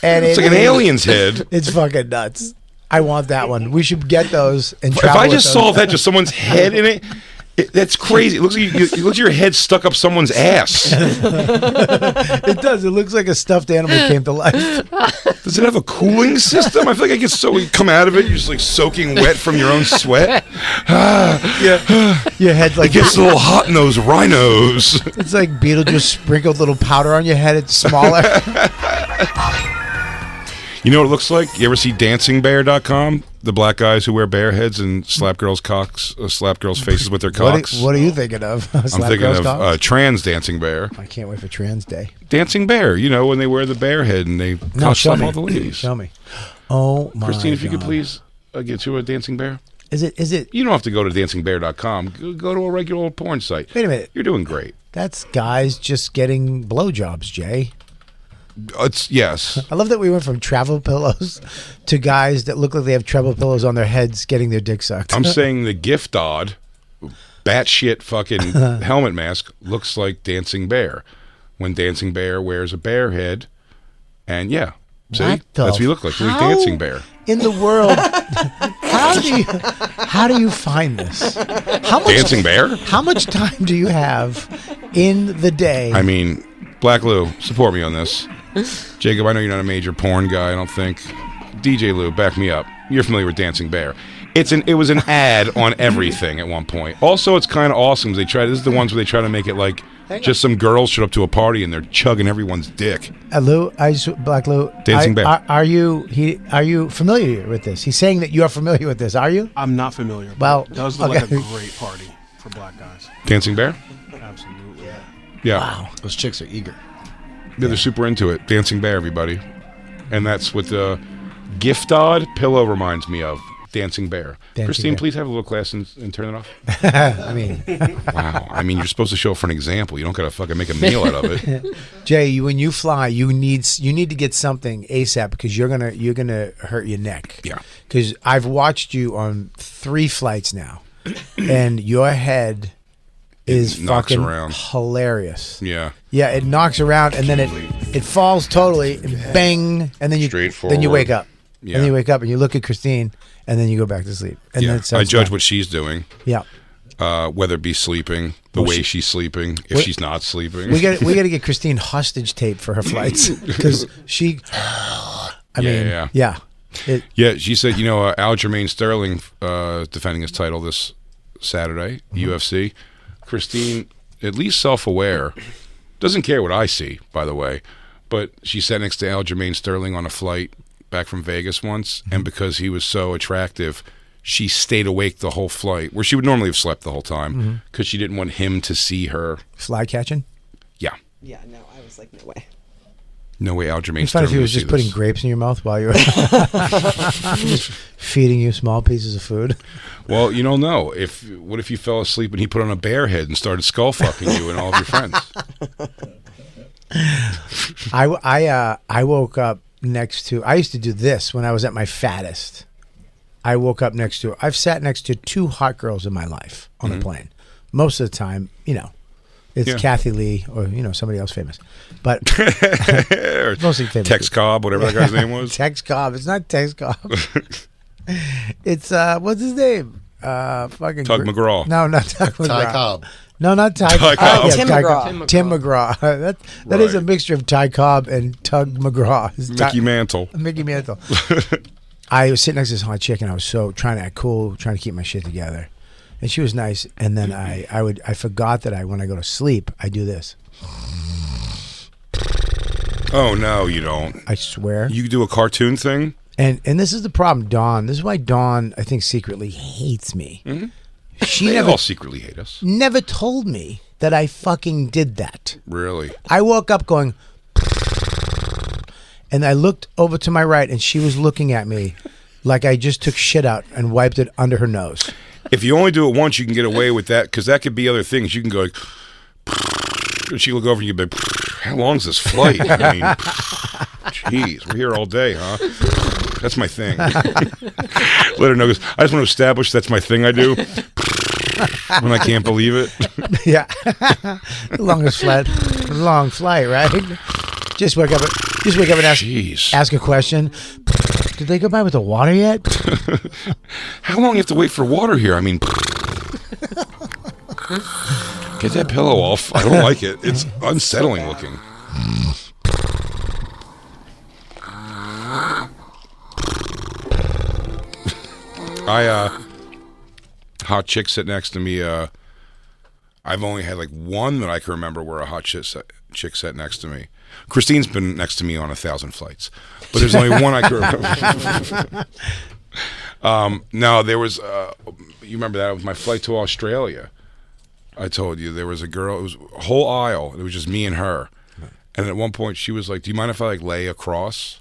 S2: And
S1: It's like an alien's head.
S2: It's fucking nuts. I want that one. We should get those and
S1: If
S2: travel
S1: I
S2: with
S1: just
S2: those.
S1: saw that, just someone's head in it, That's crazy. It looks like your head stuck up someone's ass.
S2: It does. It looks like a stuffed animal came to life.
S1: Does it have a cooling system? I feel like I get you come out of it, you're just like soaking wet from your own sweat.
S2: Your head's like
S1: It gets a little hot in those rhinos.
S2: it's like Beetlejuice sprinkled little powder on your head. It's smaller.
S1: You know what it looks like? You ever see dancingbear.com? The black guys who wear bear heads and slap girls' faces with their cocks.
S2: What are you thinking of?
S1: I'm thinking of trans Dancing Bear.
S2: I can't wait for Trans Day.
S1: Dancing Bear, when they wear the bear head and they slap all the ladies.
S2: Show me. Oh my
S1: Christine, if you could
S2: God.
S1: please get you a Dancing Bear.
S2: Is it?
S1: You don't have to go to dancingbear.com. Go to a regular porn site.
S2: Wait a minute.
S1: You're doing great.
S2: That's guys just getting blowjobs, Jay.
S1: Yes.
S2: I love that we went from travel pillows to guys that look like they have travel pillows on their heads getting their dick sucked.
S1: I'm saying the gift odd, batshit fucking helmet mask looks like Dancing Bear. When Dancing Bear wears a bear head, and see, that's what you look like. You look like Dancing Bear.
S2: In the world, how do you find this?
S1: Dancing Bear?
S2: How much time do you have in the day?
S1: I mean, Black Lou, support me on this. Jacob, I know you're not a major porn guy, I don't think. DJ Lou, back me up. You're familiar with Dancing Bear. It was an ad on everything at one point. Also, it's kind of awesome. This is the ones where they try to make it like just some girls showed up to a party and they're chugging everyone's dick.
S2: Lou, Black Lou,
S1: Dancing Bear.
S2: Are you familiar with this? He's saying that you are familiar with this. Are you?
S9: I'm not familiar.
S2: Well,
S9: it does look like a great party for black guys.
S1: Dancing Bear?
S9: Absolutely.
S1: Yeah.
S2: Wow.
S5: Those chicks are eager.
S1: Yeah, they're super into it. Dancing Bear, everybody. And that's what the gift odd pillow reminds me of. Dancing Bear. Christine,
S2: Bear.
S1: please have a little class and turn it off.
S2: I mean,
S1: wow. I mean, you're supposed to show it for an example. You don't gotta fucking make a meal out of it.
S2: Jay, when you fly, you need to get something ASAP because you're gonna hurt your neck.
S1: Yeah.
S2: Because I've watched you on 3 flights now, and your head is
S1: knocks
S2: fucking
S1: around.
S2: Hilarious.
S1: Yeah.
S2: Yeah, it knocks around and then it falls totally and bang, and then you wake up.
S1: Yeah.
S2: And then you wake up and you look at Christine and then you go back to sleep. And then it
S1: I
S2: sounds
S1: judge
S2: done.
S1: what she's doing.
S2: Yeah.
S1: Whether it be sleeping, the way she's sleeping, if she's not sleeping.
S2: We got to get Christine hostage tape for her flights because she. Yeah.
S1: She said, Aljamain Sterling defending his title this Saturday, UFC. Christine, at least self-aware, doesn't care what I see, by the way, but she sat next to Aljamain Sterling on a flight back from Vegas once, and because he was so attractive, she stayed awake the whole flight, where she would normally have slept the whole time, because she didn't want him to see her.
S2: Fly catching?
S1: Yeah.
S3: Yeah, no, I was like, no way.
S1: No way Aljamain
S2: It's funny
S1: Sterling
S2: if he was just putting grapes in your mouth while you were just feeding you small pieces of food.
S1: Well, you don't know. What if you fell asleep and he put on a bear head and started skull fucking you and all of your friends?
S2: I woke up next to. I used to do this when I was at my fattest. I woke up next to. I've sat next to 2 hot girls in my life on a plane. Most of the time, it's Kathy Lee or somebody else famous, but mostly famous.
S1: Tex Cobb, whatever that guy's name was.
S2: Tex Cobb. It's not Tex Cobb. It's what's his name? Fucking
S1: Tug McGraw.
S2: No, not Tug McGraw.
S5: Ty Cobb.
S2: No, not Ty
S1: Ty
S2: Cobb.
S1: Cobb.
S3: Tim
S2: Ty
S3: McGraw.
S2: Cobb. Tim McGraw. That is a mixture of Ty Cobb and Tug McGraw. It's
S1: Mickey Mantle.
S2: Mickey Mantle. I was sitting next to this hot chick and I was so trying to act cool, trying to keep my shit together. And she was nice. And then I forgot that when I go to sleep, I do this.
S1: Oh, no, you don't.
S2: I swear.
S1: You do a cartoon thing?
S2: And this is the problem, Dawn. This is why Dawn, I think, secretly hates me.
S1: Mm-hmm.
S2: She
S1: They all secretly hate us.
S2: never told me that I fucking did that.
S1: Really?
S2: I woke up going, and I looked over to my right, and she was looking at me like I just took shit out and wiped it under her nose.
S1: If you only do it once, you can get away with that, because that could be other things. You can go like, and she look over and you'd be like, how long's this flight? I mean, jeez, we're here all day, huh? That's my thing. Let her know, 'cause I just want to establish that's my thing I do when I can't believe it.
S2: Yeah. Long flight, right? Just wake up and ask a question. Did they go by with the water yet?
S1: How long do you have to wait for water here? I mean, Get that pillow off. I don't like it. It's unsettling looking. Hot chick sit next to me. I've only had like one that I can remember where a hot chick sat next to me. Christine's been next to me on 1,000 flights, but there's only one I can remember. No, there was. You remember that? It was my flight to Australia. I told you there was a girl. It was a whole aisle. It was just me and her. And at one point, she was like, "Do you mind if I like lay across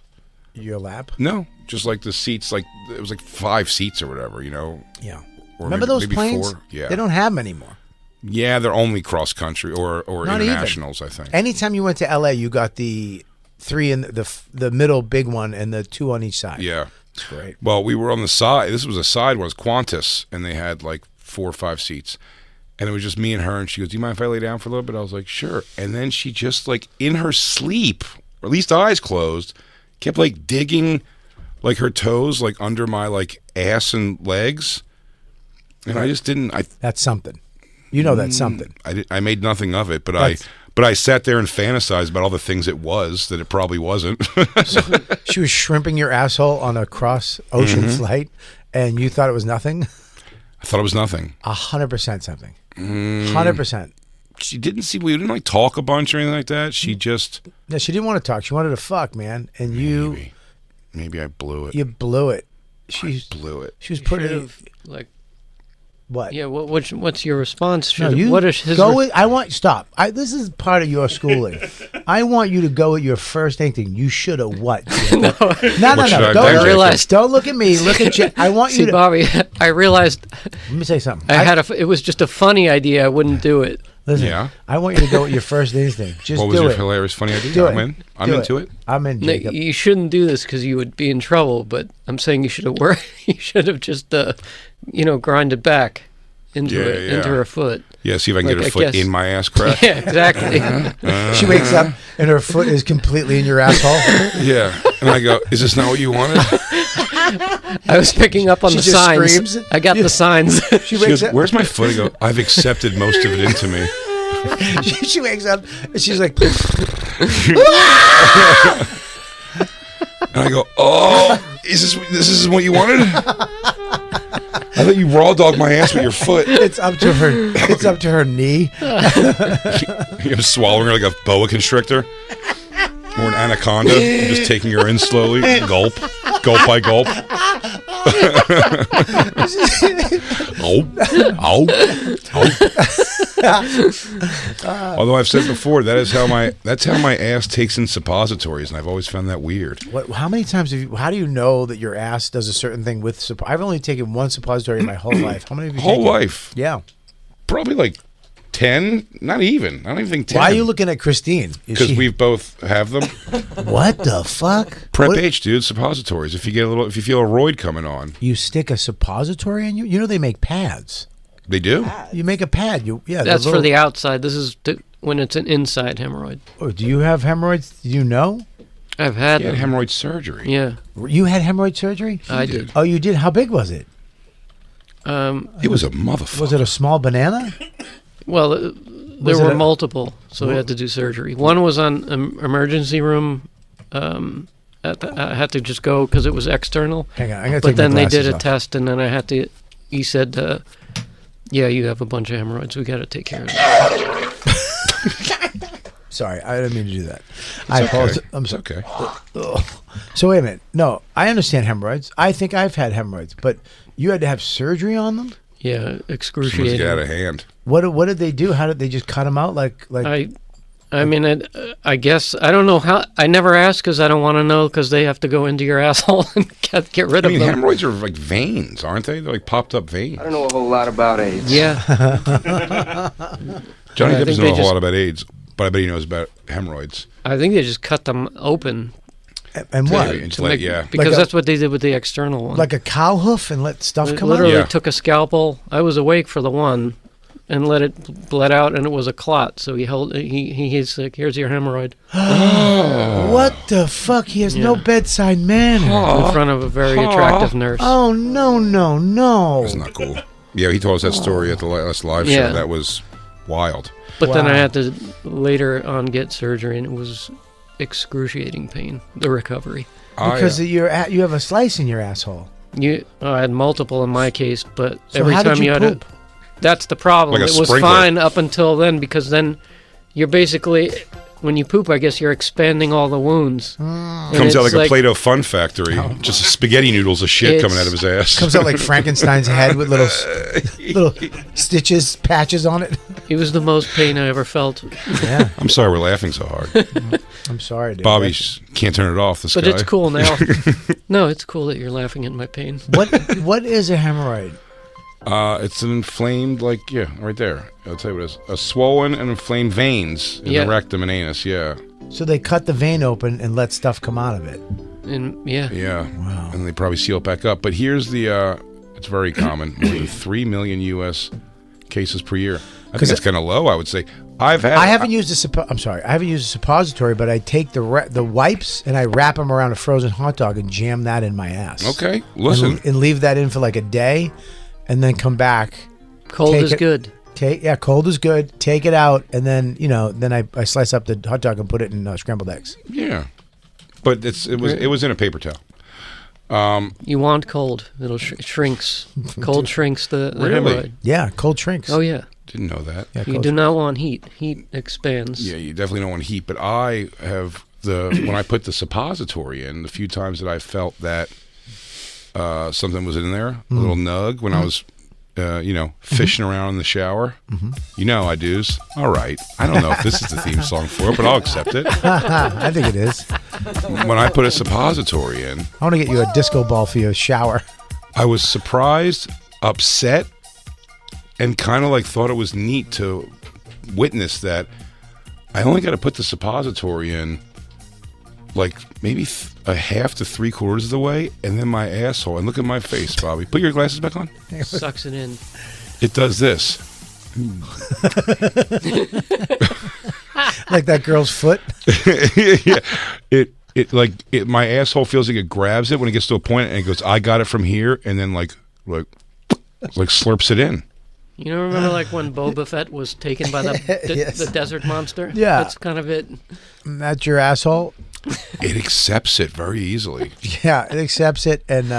S2: your lap?"
S1: No, just like the seats. Like it was like 5 seats or whatever. You know.
S2: Yeah.
S1: Or
S2: Remember
S1: maybe,
S2: those
S1: maybe
S2: planes?
S1: 4? Yeah.
S2: They don't have them anymore.
S1: Yeah, they're only cross country or
S2: Not
S1: internationals.
S2: even.
S1: I think.
S2: Anytime you went to LA, you got the 3 in the middle big one and the 2 on each side.
S1: Yeah.
S2: It's great.
S1: Well, we were on the side. This was a side one. It was Qantas, and they had like 4 or 5 seats. And it was just me and her, and she goes, "Do you mind if I lay down for a little bit?" I was like, "Sure." And then she just like in her sleep, or at least eyes closed, kept like digging like her toes like under my like ass and legs. And I just didn't.
S2: That's something. You know that's something.
S1: I made nothing of it, but I sat there and fantasized about all the things it was that it probably wasn't.
S2: So she was shrimping your asshole on a cross ocean flight, and you thought it was nothing.
S1: I thought it was nothing.
S2: 100% something. 100%.
S1: She didn't see. We didn't like talk a bunch or anything like that. She just.
S2: No, she didn't want to talk. She wanted to fuck, man. And you.
S1: Maybe I blew it.
S2: You blew it.
S1: I blew it.
S2: She was pretty.
S4: Like.
S2: What?
S4: Yeah. What's your response?
S2: No, you
S4: what is his?
S2: Go with. I want. Stop. This is part of your schooling. I want you to go with your first thing. You should have what? No. Don't look at me. Look at you. I want you
S4: See,
S2: to.
S4: Bobby, I realized.
S2: Let me say something.
S4: It was just a funny idea. I wouldn't do it.
S2: Listen,
S1: yeah.
S2: I want you to go with your first instinct. Just
S1: what was your hilarious, funny idea?
S2: Do
S1: I'm in. I'm into it.
S2: I'm in.
S4: No, you shouldn't do this because you would be in trouble. But I'm saying you should have You should have just, grinded back into her foot.
S1: Yeah, see if I can get her foot in my ass crack.
S4: Yeah, exactly.
S2: She wakes up and her foot is completely in your asshole.
S1: Yeah, and I go, "Is this not what you wanted?"
S4: I was picking up on the signs. Screams. I got the signs.
S2: She
S1: goes, "Where's my foot?" I go, "I've accepted most of it into me."
S2: She wakes up and she's like,
S1: and I go, "Oh, this is what you wanted?" I thought you raw dogged my ass with your foot.
S2: It's up to her. It's up to her knee.
S1: You're swallowing her like a boa constrictor or an anaconda. I'm just taking her in slowly, gulp by gulp. Although I've said before, that's how my ass takes in suppositories, and I've always found that weird.
S2: How many times how do you know that your ass does a certain thing with I've only taken one suppository in my whole life. How many have you taken?
S1: Whole life?
S2: Yeah.
S1: Probably like 10. Not even. I don't even think 10.
S2: Why are you looking at Christine?
S1: Because we both have them.
S2: What the fuck?
S1: Prep H, dude. Suppositories. If you feel a roid coming on,
S2: you stick a suppository in you. You know they make pads.
S1: They do.
S2: You make a pad.
S4: That's for the outside. This is when it's an inside hemorrhoid.
S2: Oh, do you have hemorrhoids? Do you know?
S4: I've had
S1: hemorrhoid surgery.
S4: Yeah.
S2: You had hemorrhoid surgery?
S4: I did.
S2: Oh, you did? How big was it?
S1: It was a motherfucker.
S2: Was it a small banana?
S4: Well, there were multiple, so we had to do surgery. One was on emergency room. I had to just go because it was external.
S2: Hang on, I'm gonna
S4: but
S2: take my
S4: then they did a
S2: glasses off.
S4: test, and then I had to. He said, "Yeah, you have a bunch of hemorrhoids. We got to take care of it."
S2: Sorry, I didn't mean to do that.
S1: I'm sorry. Okay.
S2: So wait a minute. No, I understand hemorrhoids. I think I've had hemorrhoids, but you had to have surgery on them?
S4: Yeah, excruciating.
S1: Get out of hand.
S2: What did they do? How did they just cut them out?
S4: I mean, I guess I don't know how. I never asked because I don't want to know because they have to go into your asshole and get rid of them.
S1: Hemorrhoids are like veins, aren't they? They're like popped up veins.
S10: I don't know a whole lot about AIDS.
S4: Yeah.
S1: Johnny Depp doesn't know a whole lot about AIDS, but I bet he knows about hemorrhoids.
S4: I think they just cut them open.
S2: And what?
S4: Because that's what they did with the external one.
S2: Like a cow hoof and let stuff come out?
S4: Literally took a scalpel. I was awake for the one and let it bled out, and it was a clot. So he's like, "Here's your hemorrhoid."
S2: What the fuck? He has no bedside manner.
S4: In front of a very attractive nurse.
S2: Oh, no.
S1: That's not cool. Yeah, he told us that story at the last live
S4: Yeah.
S1: show. That was wild.
S4: But then I
S2: Wow.
S4: had to later on get surgery, and it was excruciating pain. The recovery.
S2: Because you have a slice in your asshole.
S4: I had multiple in my case, but
S2: So
S4: every
S2: how
S4: time
S2: did you
S4: had
S2: poop?
S4: that's the problem.
S1: Like a
S4: It was
S1: sprinkler.
S4: fine up until then, because then you're basically, when you poop, I guess you're expanding all the wounds. And
S1: Comes out
S4: it's
S1: like a Play-Doh fun factory. Just spaghetti noodles of shit coming out of his ass.
S2: Comes out like Frankenstein's head with little stitches, patches on it.
S4: It was the most pain I ever felt.
S2: Yeah,
S1: I'm sorry we're laughing so hard.
S2: I'm sorry, dude.
S1: Bobby can't turn it off, this
S4: But
S1: guy.
S4: it's cool now. No, it's cool that you're laughing at my pain.
S2: What is a hemorrhoid?
S1: It's an inflamed, right there. I'll tell you what it is. A swollen and inflamed veins in
S4: Yeah.
S1: the rectum and anus, yeah.
S2: So they cut the vein open and let stuff come out of it.
S4: And yeah.
S1: Yeah. Wow. And they probably seal it back up. But here's the, it's very common. More than 3 million U.S. cases per year. I think that's kind of low, I would say. I haven't used
S2: I haven't used a suppository, but I take the wipes and I wrap them around a frozen hot dog and jam that in my ass.
S1: Okay, listen.
S2: And leave that in for like a day, and then come back.
S4: Cold is good.
S2: Cold is good. Take it out, and then I slice up the hot dog and put it in scrambled eggs.
S1: Yeah, but it was in a paper towel.
S4: You want cold. It'll shrinks. Cold shrinks the
S1: Really?
S4: hemorrhoid.
S2: Yeah, cold shrinks.
S4: Oh, yeah.
S1: Didn't know that.
S2: Yeah,
S4: You do not want heat. Heat expands.
S1: Yeah, you definitely don't want heat. But I have when I put the suppository in, the few times that I felt that something was in there, a little nug when I was, fishing around in the shower. I do's. All right. I don't know if this is the theme song for it, but I'll accept it.
S2: I think it is.
S1: When I put a suppository in,
S2: I want to get you a disco ball for your shower.
S1: I was surprised, upset, and kind of thought it was neat to witness that I only got to put the suppository in maybe a half to 3/4 of the way, and then my asshole, and look at my face, Bobby. Put your glasses back on.
S4: Sucks it in.
S1: It does this.
S2: Like that girl's foot.
S1: Yeah. My asshole feels like it grabs it when it gets to a point, and it goes, I got it from here, and then like slurps it in.
S4: You know, remember when Boba Fett was taken by
S2: Yes.
S4: the desert monster?
S2: Yeah.
S4: That's kind of it.
S2: That's your asshole.
S1: It accepts it very easily.
S2: Yeah, it accepts it and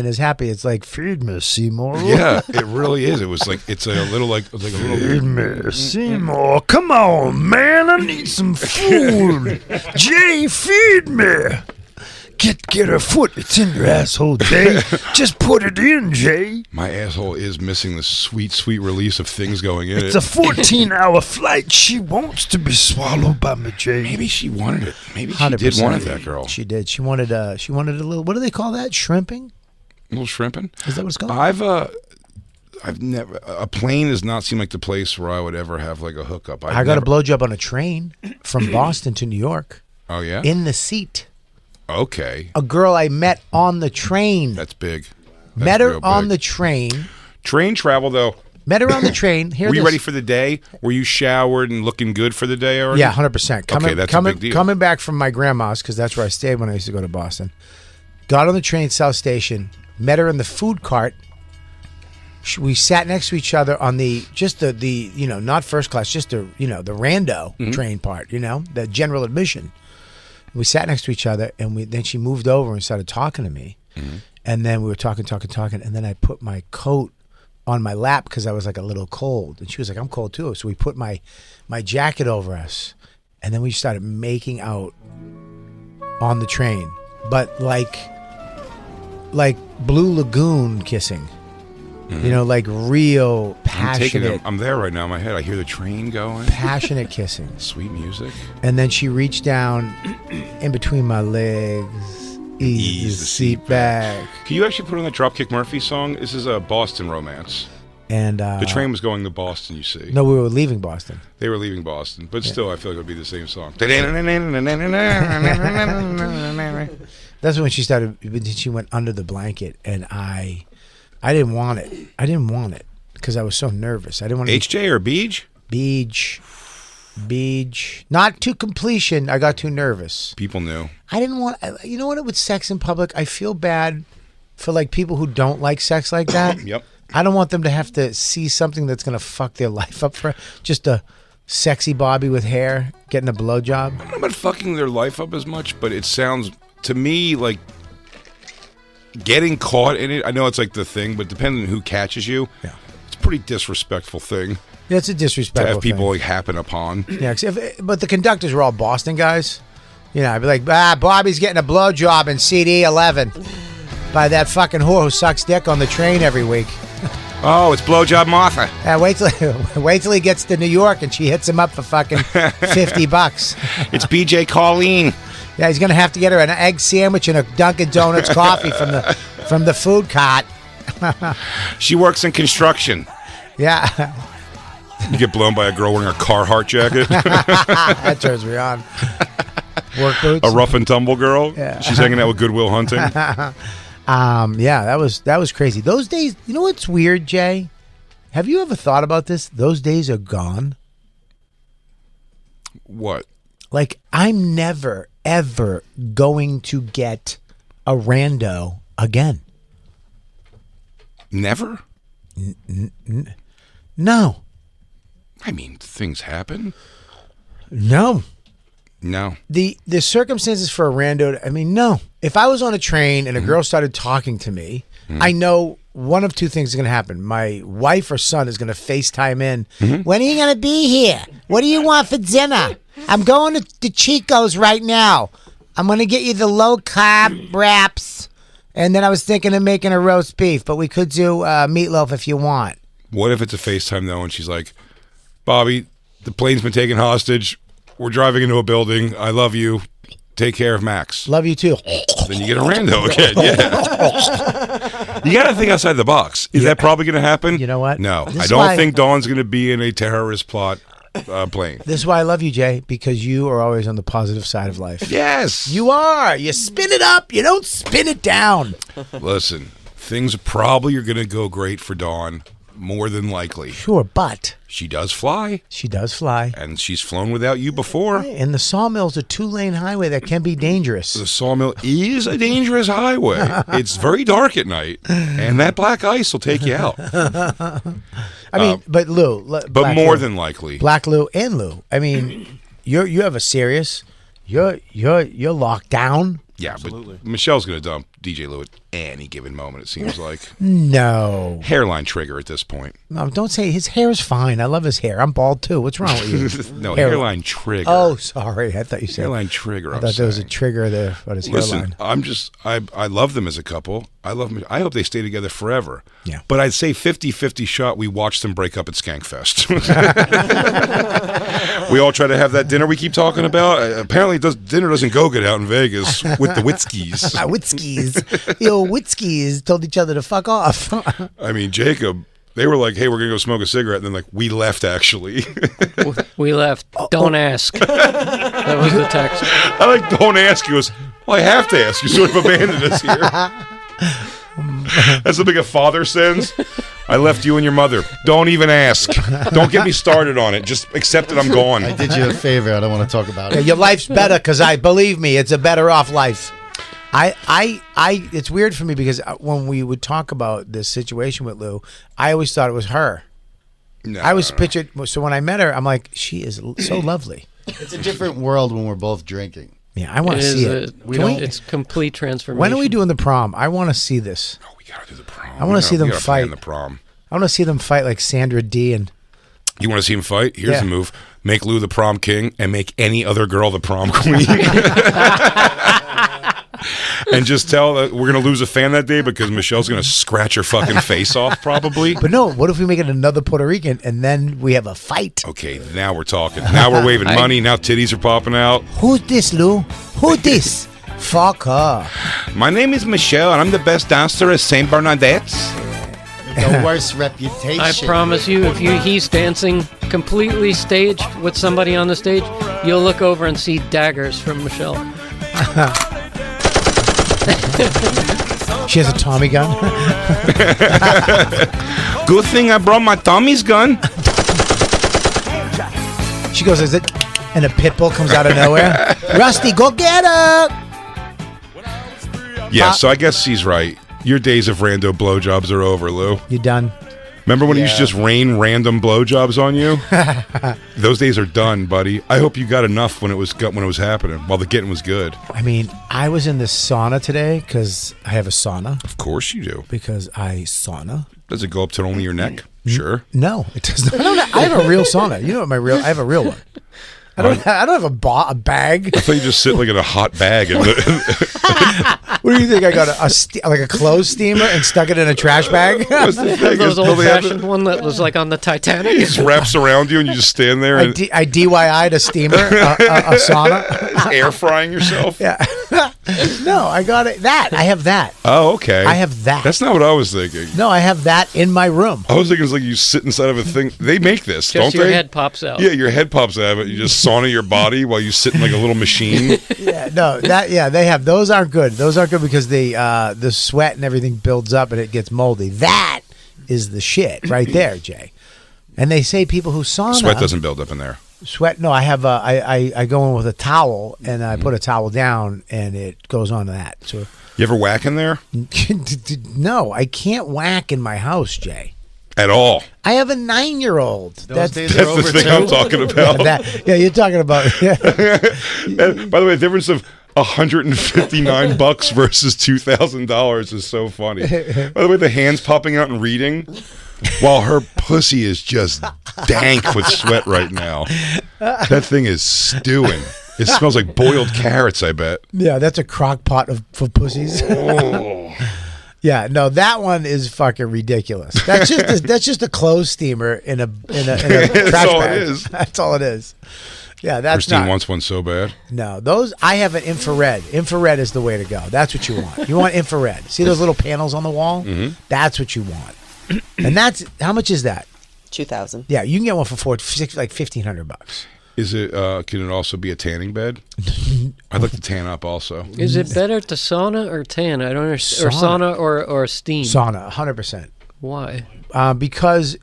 S2: is happy. It's like, feed me, Seymour.
S1: Yeah, it really is. It was it's a little
S2: Feed me, Seymour. Come on, man. I need some food. Jay, feed me. Get her foot. It's in your asshole, Jay. Just put it in, Jay.
S1: My asshole is missing the sweet, sweet release of things going in
S2: It's a 14-hour flight. She wants to be swallowed by me, Jay.
S1: Maybe she wanted it. Maybe she did want it, that girl.
S2: She did. She wanted a little, what do they call that? Shrimping?
S1: A little shrimping?
S2: Is that what it's called?
S1: I've never, a plane does not seem like the place where I would ever have a hookup.
S2: I got a blowjob on a train from Boston to New York.
S1: Oh, yeah?
S2: In the seat.
S1: Okay.
S2: A girl I met on the train.
S1: That's big.
S2: Met her on the train.
S1: Train travel, though.
S2: Met her on the train.
S1: Were you ready for the day? Were you showered and looking good for the day already?
S2: Yeah, 100%.
S1: Okay, that's a big deal.
S2: Coming back from my grandma's, because that's where I stayed when I used to go to Boston. Got on the train at South Station. Met her in the food cart. We sat next to each other on the not first class, just the rando train part, the general admission. We sat next to each other, and then she moved over and started talking to me. And then we were talking, and then I put my coat on my lap because I was a little cold. And she was like, I'm cold too. So we put my jacket over us, and then we started making out on the train. But like Blue Lagoon kissing. Real passionate.
S1: I'm there right now in my head. I hear the train going.
S2: Passionate kissing.
S1: Sweet music.
S2: And then she reached down in between my legs, ease the seat back.
S1: Can you actually put on the Dropkick Murphy song? This is a Boston romance.
S2: And
S1: the train was going to Boston, you see.
S2: No, we were leaving Boston.
S1: They were leaving Boston. But still, I feel like it would be the same song.
S2: That's when she went under the blanket, and I didn't want it. I didn't want it because I was so nervous. I didn't want to.
S1: HJ or Beej?
S2: Beej. Not to completion. I got too nervous.
S1: People knew.
S2: I didn't want. You know what? With sex in public, I feel bad for people who don't like sex like that.
S1: Yep.
S2: I don't want them to have to see something that's going to fuck their life up for just a sexy Bobby with hair getting a blowjob.
S1: I don't know about fucking their life up as much, but it sounds to me like getting caught in it. I know it's like the thing, but depending on who catches you, it's a pretty disrespectful thing.
S2: Yeah, it's a disrespectful
S1: to have people
S2: thing.
S1: like happen upon.
S2: Yeah, but the conductors were all Boston guys. You know, I'd be like, Bobby's getting a blowjob in CD 11 by that fucking whore who sucks dick on the train every week.
S1: Oh, it's blowjob Martha.
S2: Wait till he gets to New York and she hits him up for fucking $50.
S1: It's BJ Colleen.
S2: Yeah, he's gonna have to get her an egg sandwich and a Dunkin' Donuts coffee from the food cart.
S1: She works in construction.
S2: Yeah.
S1: You get blown by a girl wearing a Carhartt jacket.
S2: That turns me on. Work boots.
S1: A rough and tumble girl.
S2: Yeah.
S1: She's hanging out with Goodwill Hunting.
S2: Yeah, that was crazy. Those days, you know what's weird, Jay? Have you ever thought about this? Those days are gone.
S1: What?
S2: Like, I'm never, ever going to get a rando again.
S1: Never?
S2: No.
S1: I mean, things happen.
S2: No.
S1: No.
S2: The circumstances for a rando, I mean, no. If I was on a train and a girl started talking to me, I know one of two things is going to happen. My wife or son is going to FaceTime in. When are you going to be here? What do you want for dinner? I'm going to Chico's right now. I'm going to get you the low-carb wraps. And then I was thinking of making a roast beef, but we could do meatloaf if you want.
S1: What if it's a FaceTime, though, and she's like, Bobby, the plane's been taken hostage. We're driving into a building. I love you. Take care of Max.
S2: Love you, too.
S1: Then you get a rando again, yeah. You got to think outside the box. Is that probably going to happen?
S2: You know what?
S1: No.
S2: This
S1: I
S2: is
S1: don't
S2: why-
S1: think Dawn's going to be in a terrorist plot plane.
S2: This is why I love you, Jay, because you are always on the positive side of life.
S1: Yes.
S2: You are. You spin it up. You don't spin it down.
S1: Listen, things probably are going to go great for Dawn, more than likely.
S2: Sure, but
S1: She does fly,
S2: she does fly.
S1: and she's flown without you before.
S2: And the Sawmill's a 2-lane highway that can be dangerous.
S1: The Sawmill is a dangerous highway. It's very dark at night, and that black ice will take you out.
S2: I mean, but Lou.
S1: But more than likely.
S2: Black Lou and Lou. I mean, you have a serious. You're locked down.
S1: Yeah, but Michelle's going to dump DJ Lou at any given moment, it seems like.
S2: No.
S1: Hairline trigger at this point.
S2: No, don't say his hair is fine. I love his hair. I'm bald too. What's wrong with you?
S1: No, hairline trigger.
S2: Oh, sorry. I thought you said
S1: Hairline trigger.
S2: I thought there was a trigger there about his
S1: Listen,
S2: hairline.
S1: I love them as a couple. I hope they stay together forever.
S2: Yeah.
S1: But I'd say 50-50 shot we watch them break up at Skankfest. We all try to have that dinner we keep talking about. Apparently dinner doesn't go good out in Vegas with the Whitskys.
S2: Whitskys. Yo, Whitskys told each other to fuck off.
S1: I mean, Jacob, they were like, hey, we're going to go smoke a cigarette. And then like, we left actually.
S4: We left. Don't ask. That was the text.
S1: I like, don't ask. He goes, well, I have to ask. You sort of abandoned us here. That's something a father sends. I left you and your mother. Don't even ask. Don't get me started on it. Just accept that I'm gone.
S5: I did you a favor. I don't want to talk about it.
S2: Your life's better because believe me, it's a better off life. It's weird for me because when we would talk about this situation with Lou, I always thought it was her.
S1: No,
S2: I was pictured. So when I met her, I'm like, she is so lovely.
S5: It's a different world when we're both drinking.
S2: Yeah, I want to see it.
S4: It's complete transformation.
S2: When are we doing the prom? I want to see this.
S1: Oh, we gotta do the prom.
S2: I want to see them fight.
S1: The prom.
S2: I want to see them fight like Sandra Dee and.
S1: You want to see him fight? Here's
S2: Yeah.
S1: the move: make Lou the prom king, and make any other girl the prom queen. And just tell that we're gonna lose a fan that day because Michelle's gonna scratch her fucking face off, probably.
S2: But no, what if we make it another Puerto Rican and then we have a fight?
S1: Okay, now we're talking. Now we're waving money. Now titties are popping out.
S2: Who's this, Lou? Who this? Fuck her.
S1: My name is Michelle, and I'm the best dancer at Saint Bernadette's.
S5: The worst reputation.
S4: I promise you, if he's dancing completely staged with somebody on the stage, you'll look over and see daggers from Michelle.
S2: She has a Tommy gun.
S1: Good thing I brought my Tommy's gun.
S2: She goes, is it? And a pit bull comes out of nowhere. Rusty, go get her.
S1: Yeah, so I guess he's right. Your days of rando blowjobs are over, Lou.
S2: You done?
S1: Remember when he used to just rain random blowjobs on you? Those days are done, buddy. I hope you got enough when it was happening, while the getting was good.
S2: I mean, I was in the sauna today because I have a sauna.
S1: Of course you do.
S2: Because I sauna.
S1: Does it go up to only your neck? Sure.
S2: No, it does not. I have a real sauna. You know what I have a real one. I don't have a bag.
S1: I thought you just sit like in a hot bag.
S2: What do you think? I got like a clothes steamer and stuck it in a trash bag?
S4: Those old-fashioned one that was like on the Titanic.
S1: It just wraps around you and you just stand there. And
S2: I DIY'd a steamer, a sauna.
S1: Air frying yourself?
S2: Yeah. No, I got it. I have that.
S1: Oh, okay.
S2: I have that.
S1: That's not what I was thinking.
S2: No, I have that in my room.
S1: I was thinking it's like you sit inside of a thing. They make this, don't
S4: your
S1: they?
S4: head pops out.
S1: Yeah, your head pops out of it. You just sauna your body while you sit in like a little machine.
S2: Yeah, no, they have. Those aren't good. Those aren't good because the sweat and everything builds up and it gets moldy. That is the shit right there, Jay. And they say people who sauna
S1: Sweat doesn't build up in there.
S2: Sweat? No, I have. I go in with a towel and I put a towel down and it goes on to that. So
S1: you ever whack in there?
S2: No, I can't whack in my house, Jay.
S1: At all.
S2: I have a 9-year-old.
S5: That's the
S1: thing I'm talking about.
S2: Yeah, you're talking about. Yeah.
S1: And, by the way, the difference of $159 versus $2,000 is so funny. By the way, the hands popping out and reading, while her pussy is just dank with sweat right now. That thing is stewing. It smells like boiled carrots, I bet.
S2: Yeah, that's a crock pot for pussies.
S1: Oh.
S2: Yeah, no, that one is fucking ridiculous. That's just a clothes steamer in a trash
S1: That's all
S2: bag.
S1: it is.
S2: That's all it is. Yeah, that's
S1: Christine
S2: not.
S1: wants one so bad.
S2: No, those I have an infrared. Infrared is the way to go. That's what you want. You want infrared. See those little panels on the wall? Mm-hmm. That's what you want. And that's how much is that?
S3: 2,000.
S2: Yeah, you can get one for like $1,500.
S1: Is it? Can it also be a tanning bed? I'd like to tan up also.
S4: Is it better to sauna or tan? I don't understand. Or sauna or steam?
S2: Sauna, 100%.
S4: Why?
S2: Because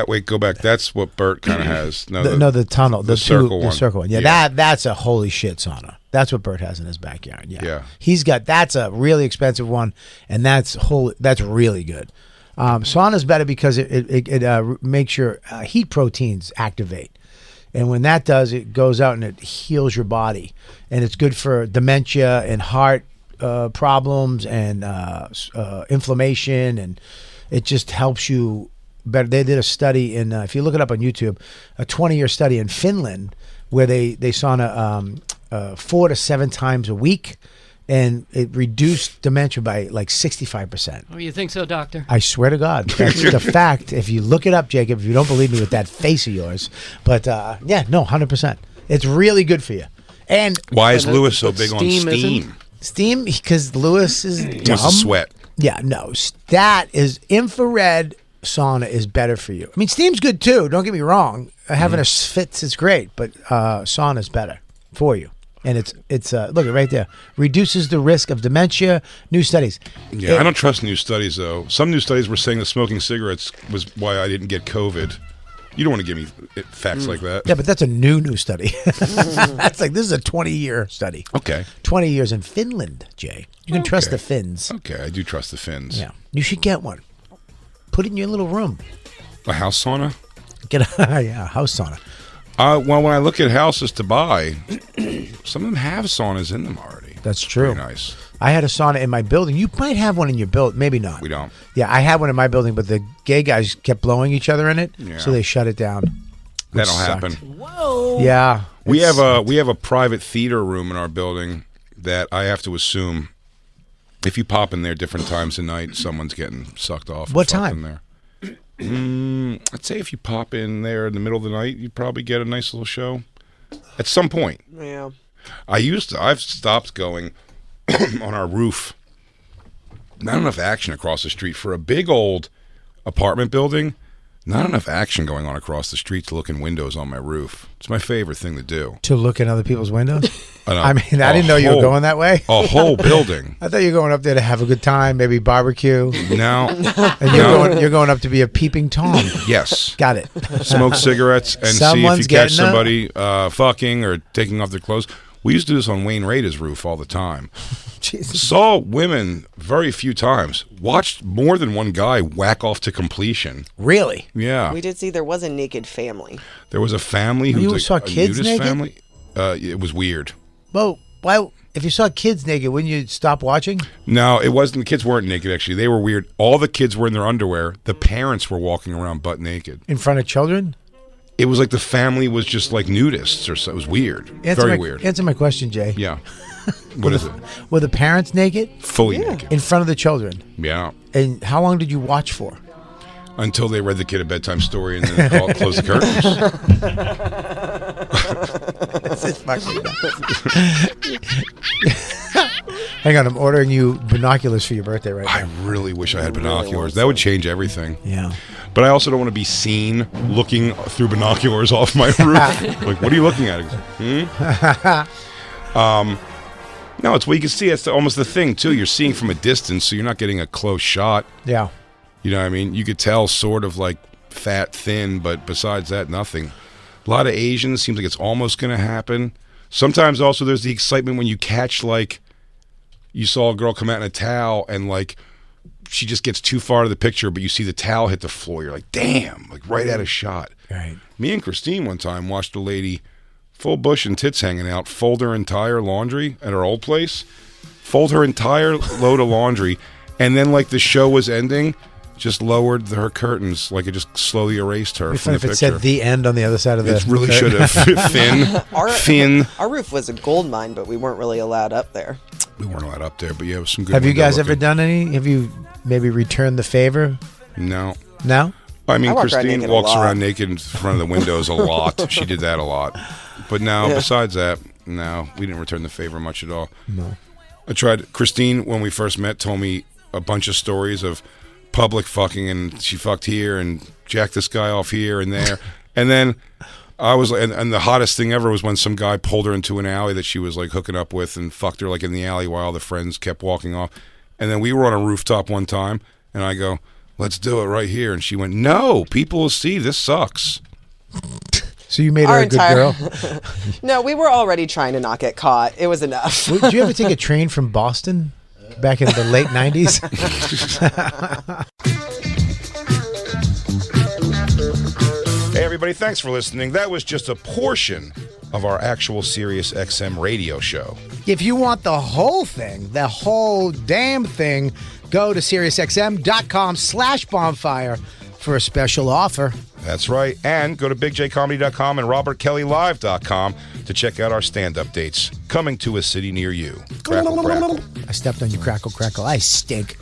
S1: wait, go back. That's what Bert kind of has.
S2: The tunnel, the
S1: circle one.
S2: The circle one. Yeah, that's a holy shit sauna. That's what Bert has in his backyard. Yeah. That's a really expensive one, and that's really good. Sauna's better because it makes your heat proteins activate. And when that does, it goes out and it heals your body. And it's good for dementia and heart problems and inflammation. And it just helps you better. They did a study if you look it up on YouTube, a 20-year study in Finland where they sauna 4 to 7 times a week. And it reduced dementia by like 65%.
S4: Oh, you think so, doctor?
S2: I swear to God. That's the fact. If you look it up, Jacob, if you don't believe me with that face of yours. But, 100%. It's really good for you. And
S1: why is Lewis so big on steam?
S2: Steam, because Lewis is dumb.
S1: Wants to sweat.
S2: Yeah, no. That is infrared sauna is better for you. I mean, steam's good too. Don't get me wrong. Having a fits is great, but sauna is better for you. And it's look right there. Reduces the risk of dementia. New studies.
S1: Yeah, I don't trust new studies though. Some new studies were saying that smoking cigarettes was why I didn't get COVID. You don't want to give me facts like that.
S2: Yeah, but that's a new study. That's like this is a 20-year study.
S1: Okay.
S2: 20 years in Finland, Jay. You can trust the Finns.
S1: Okay, I do trust the Finns.
S2: Yeah, you should get one. Put it in your little room.
S1: A house sauna.
S2: Get a house sauna.
S1: Well, when I look at houses to buy, some of them have saunas in them already.
S2: That's true.
S1: Very nice.
S2: I had a sauna in my building. You might have one in your building. Maybe not.
S1: We don't.
S2: Yeah, I had one in my building, but the gay guys kept blowing each other in it, so they shut it down.
S1: That'll happen.
S2: Whoa. Yeah.
S1: We have a private theater room in our building that I have to assume if you pop in there different times of night, someone's getting sucked off.
S2: What time?
S1: In there. I'd say if you pop in there in the middle of the night, you probably get a nice little show at some point.
S3: Yeah.
S1: I've stopped going on our roof. Not enough action across the street for a big old apartment building. Not enough action going on across the street to look in windows on my roof. It's my favorite thing to do.
S2: To look in other people's windows?
S1: I
S2: mean, I didn't know you were going that way.
S1: A whole building.
S2: I thought you were going up there to have a good time, maybe barbecue.
S1: No.
S2: And you're going up to be a peeping Tom.
S1: Yes.
S2: Got it.
S1: Smoke cigarettes and see if you catch somebody fucking or taking off their clothes. We used to do this on Wayne Rader's roof all the time.
S2: Jesus.
S1: Saw women very few times. Watched more than one guy whack off to completion.
S2: Really?
S1: Yeah.
S3: We did see there was a naked family.
S1: There was a family who
S2: You
S1: was
S2: saw
S1: a
S2: kids
S1: nudist
S2: naked?
S1: family. It was weird.
S2: Well, why? If you saw kids naked, wouldn't you stop watching?
S1: No, it wasn't. The kids weren't naked, actually. They were weird. All the kids were in their underwear. The parents were walking around butt naked.
S2: In front of children?
S1: It was like the family was just like nudists or so. It was weird. Very weird.
S2: Answer my question, Jay.
S1: Yeah. What is it?
S2: Were the parents naked?
S1: Fully naked.
S2: In front of the children?
S1: Yeah.
S2: And how long did you watch for?
S1: Until they read the kid a bedtime story and then close the curtains.
S2: This is fucking nuts. Hang on, I'm ordering you binoculars for your birthday right now.
S1: I really wish I had binoculars. That would change everything.
S2: Yeah.
S1: But I also don't want to be seen looking through binoculars off my roof. Like, what are you looking at? No, it's what you can see. That's almost the thing, too. You're seeing from a distance, so you're not getting a close shot.
S2: Yeah.
S1: You know what I mean? You could tell sort of like fat, thin, but besides that, nothing. A lot of Asians, seems like it's almost going to happen. Sometimes also there's the excitement when you catch, like, you saw a girl come out in a towel and, like, she just gets too far to the picture, but you see the towel hit the floor. You're like, damn, like right out of shot.
S2: Right.
S1: Me and Christine one time watched a lady, full bush and tits hanging out, fold her entire laundry at her old place, fold her entire load of laundry, and then like the show was ending, just lowered her curtains, like it just slowly erased her from the
S2: If it
S1: picture.
S2: said the end on the other side of the...
S1: It really should have. Thin.
S3: Our roof was a gold mine, but we weren't really allowed up there.
S1: We weren't allowed up there, but yeah, it was some good.
S2: Have you
S1: window
S2: guys ever
S1: looking.
S2: done any? Have you maybe returned the favor?
S1: No.
S2: No?
S1: I mean,
S3: I walk around
S1: Christine
S3: naked a
S1: walks
S3: lot.
S1: around naked in front of the windows a lot. She did that a lot. But no, besides that, no, we didn't return the favor much at all.
S2: No.
S1: I tried. Christine, when we first met, told me a bunch of stories of public fucking, and she fucked here and jacked this guy off here and there. And then I was like, and the hottest thing ever was when some guy pulled her into an alley that she was like hooking up with and fucked her like in the alley while the friends kept walking off. And then we were on a rooftop one time, and I go, let's do it right here. And she went, no, people will see, this sucks.
S2: So you made her a good girl?
S3: No, we were already trying to not get caught. It was enough.
S2: Did you ever take a train from Boston back in the late 90s?
S1: Hey everybody, thanks for listening. That was just a portion of our actual Sirius XM radio show.
S2: If you want the whole thing, the whole damn thing, go to SiriusXM.com/bonfire for a special offer.
S1: That's right. And go to BigJComedy.com and RobertKellyLive.com to check out our stand-up dates coming to a city near you. Crackle, crackle.
S2: I stepped on you, crackle, crackle. I stink.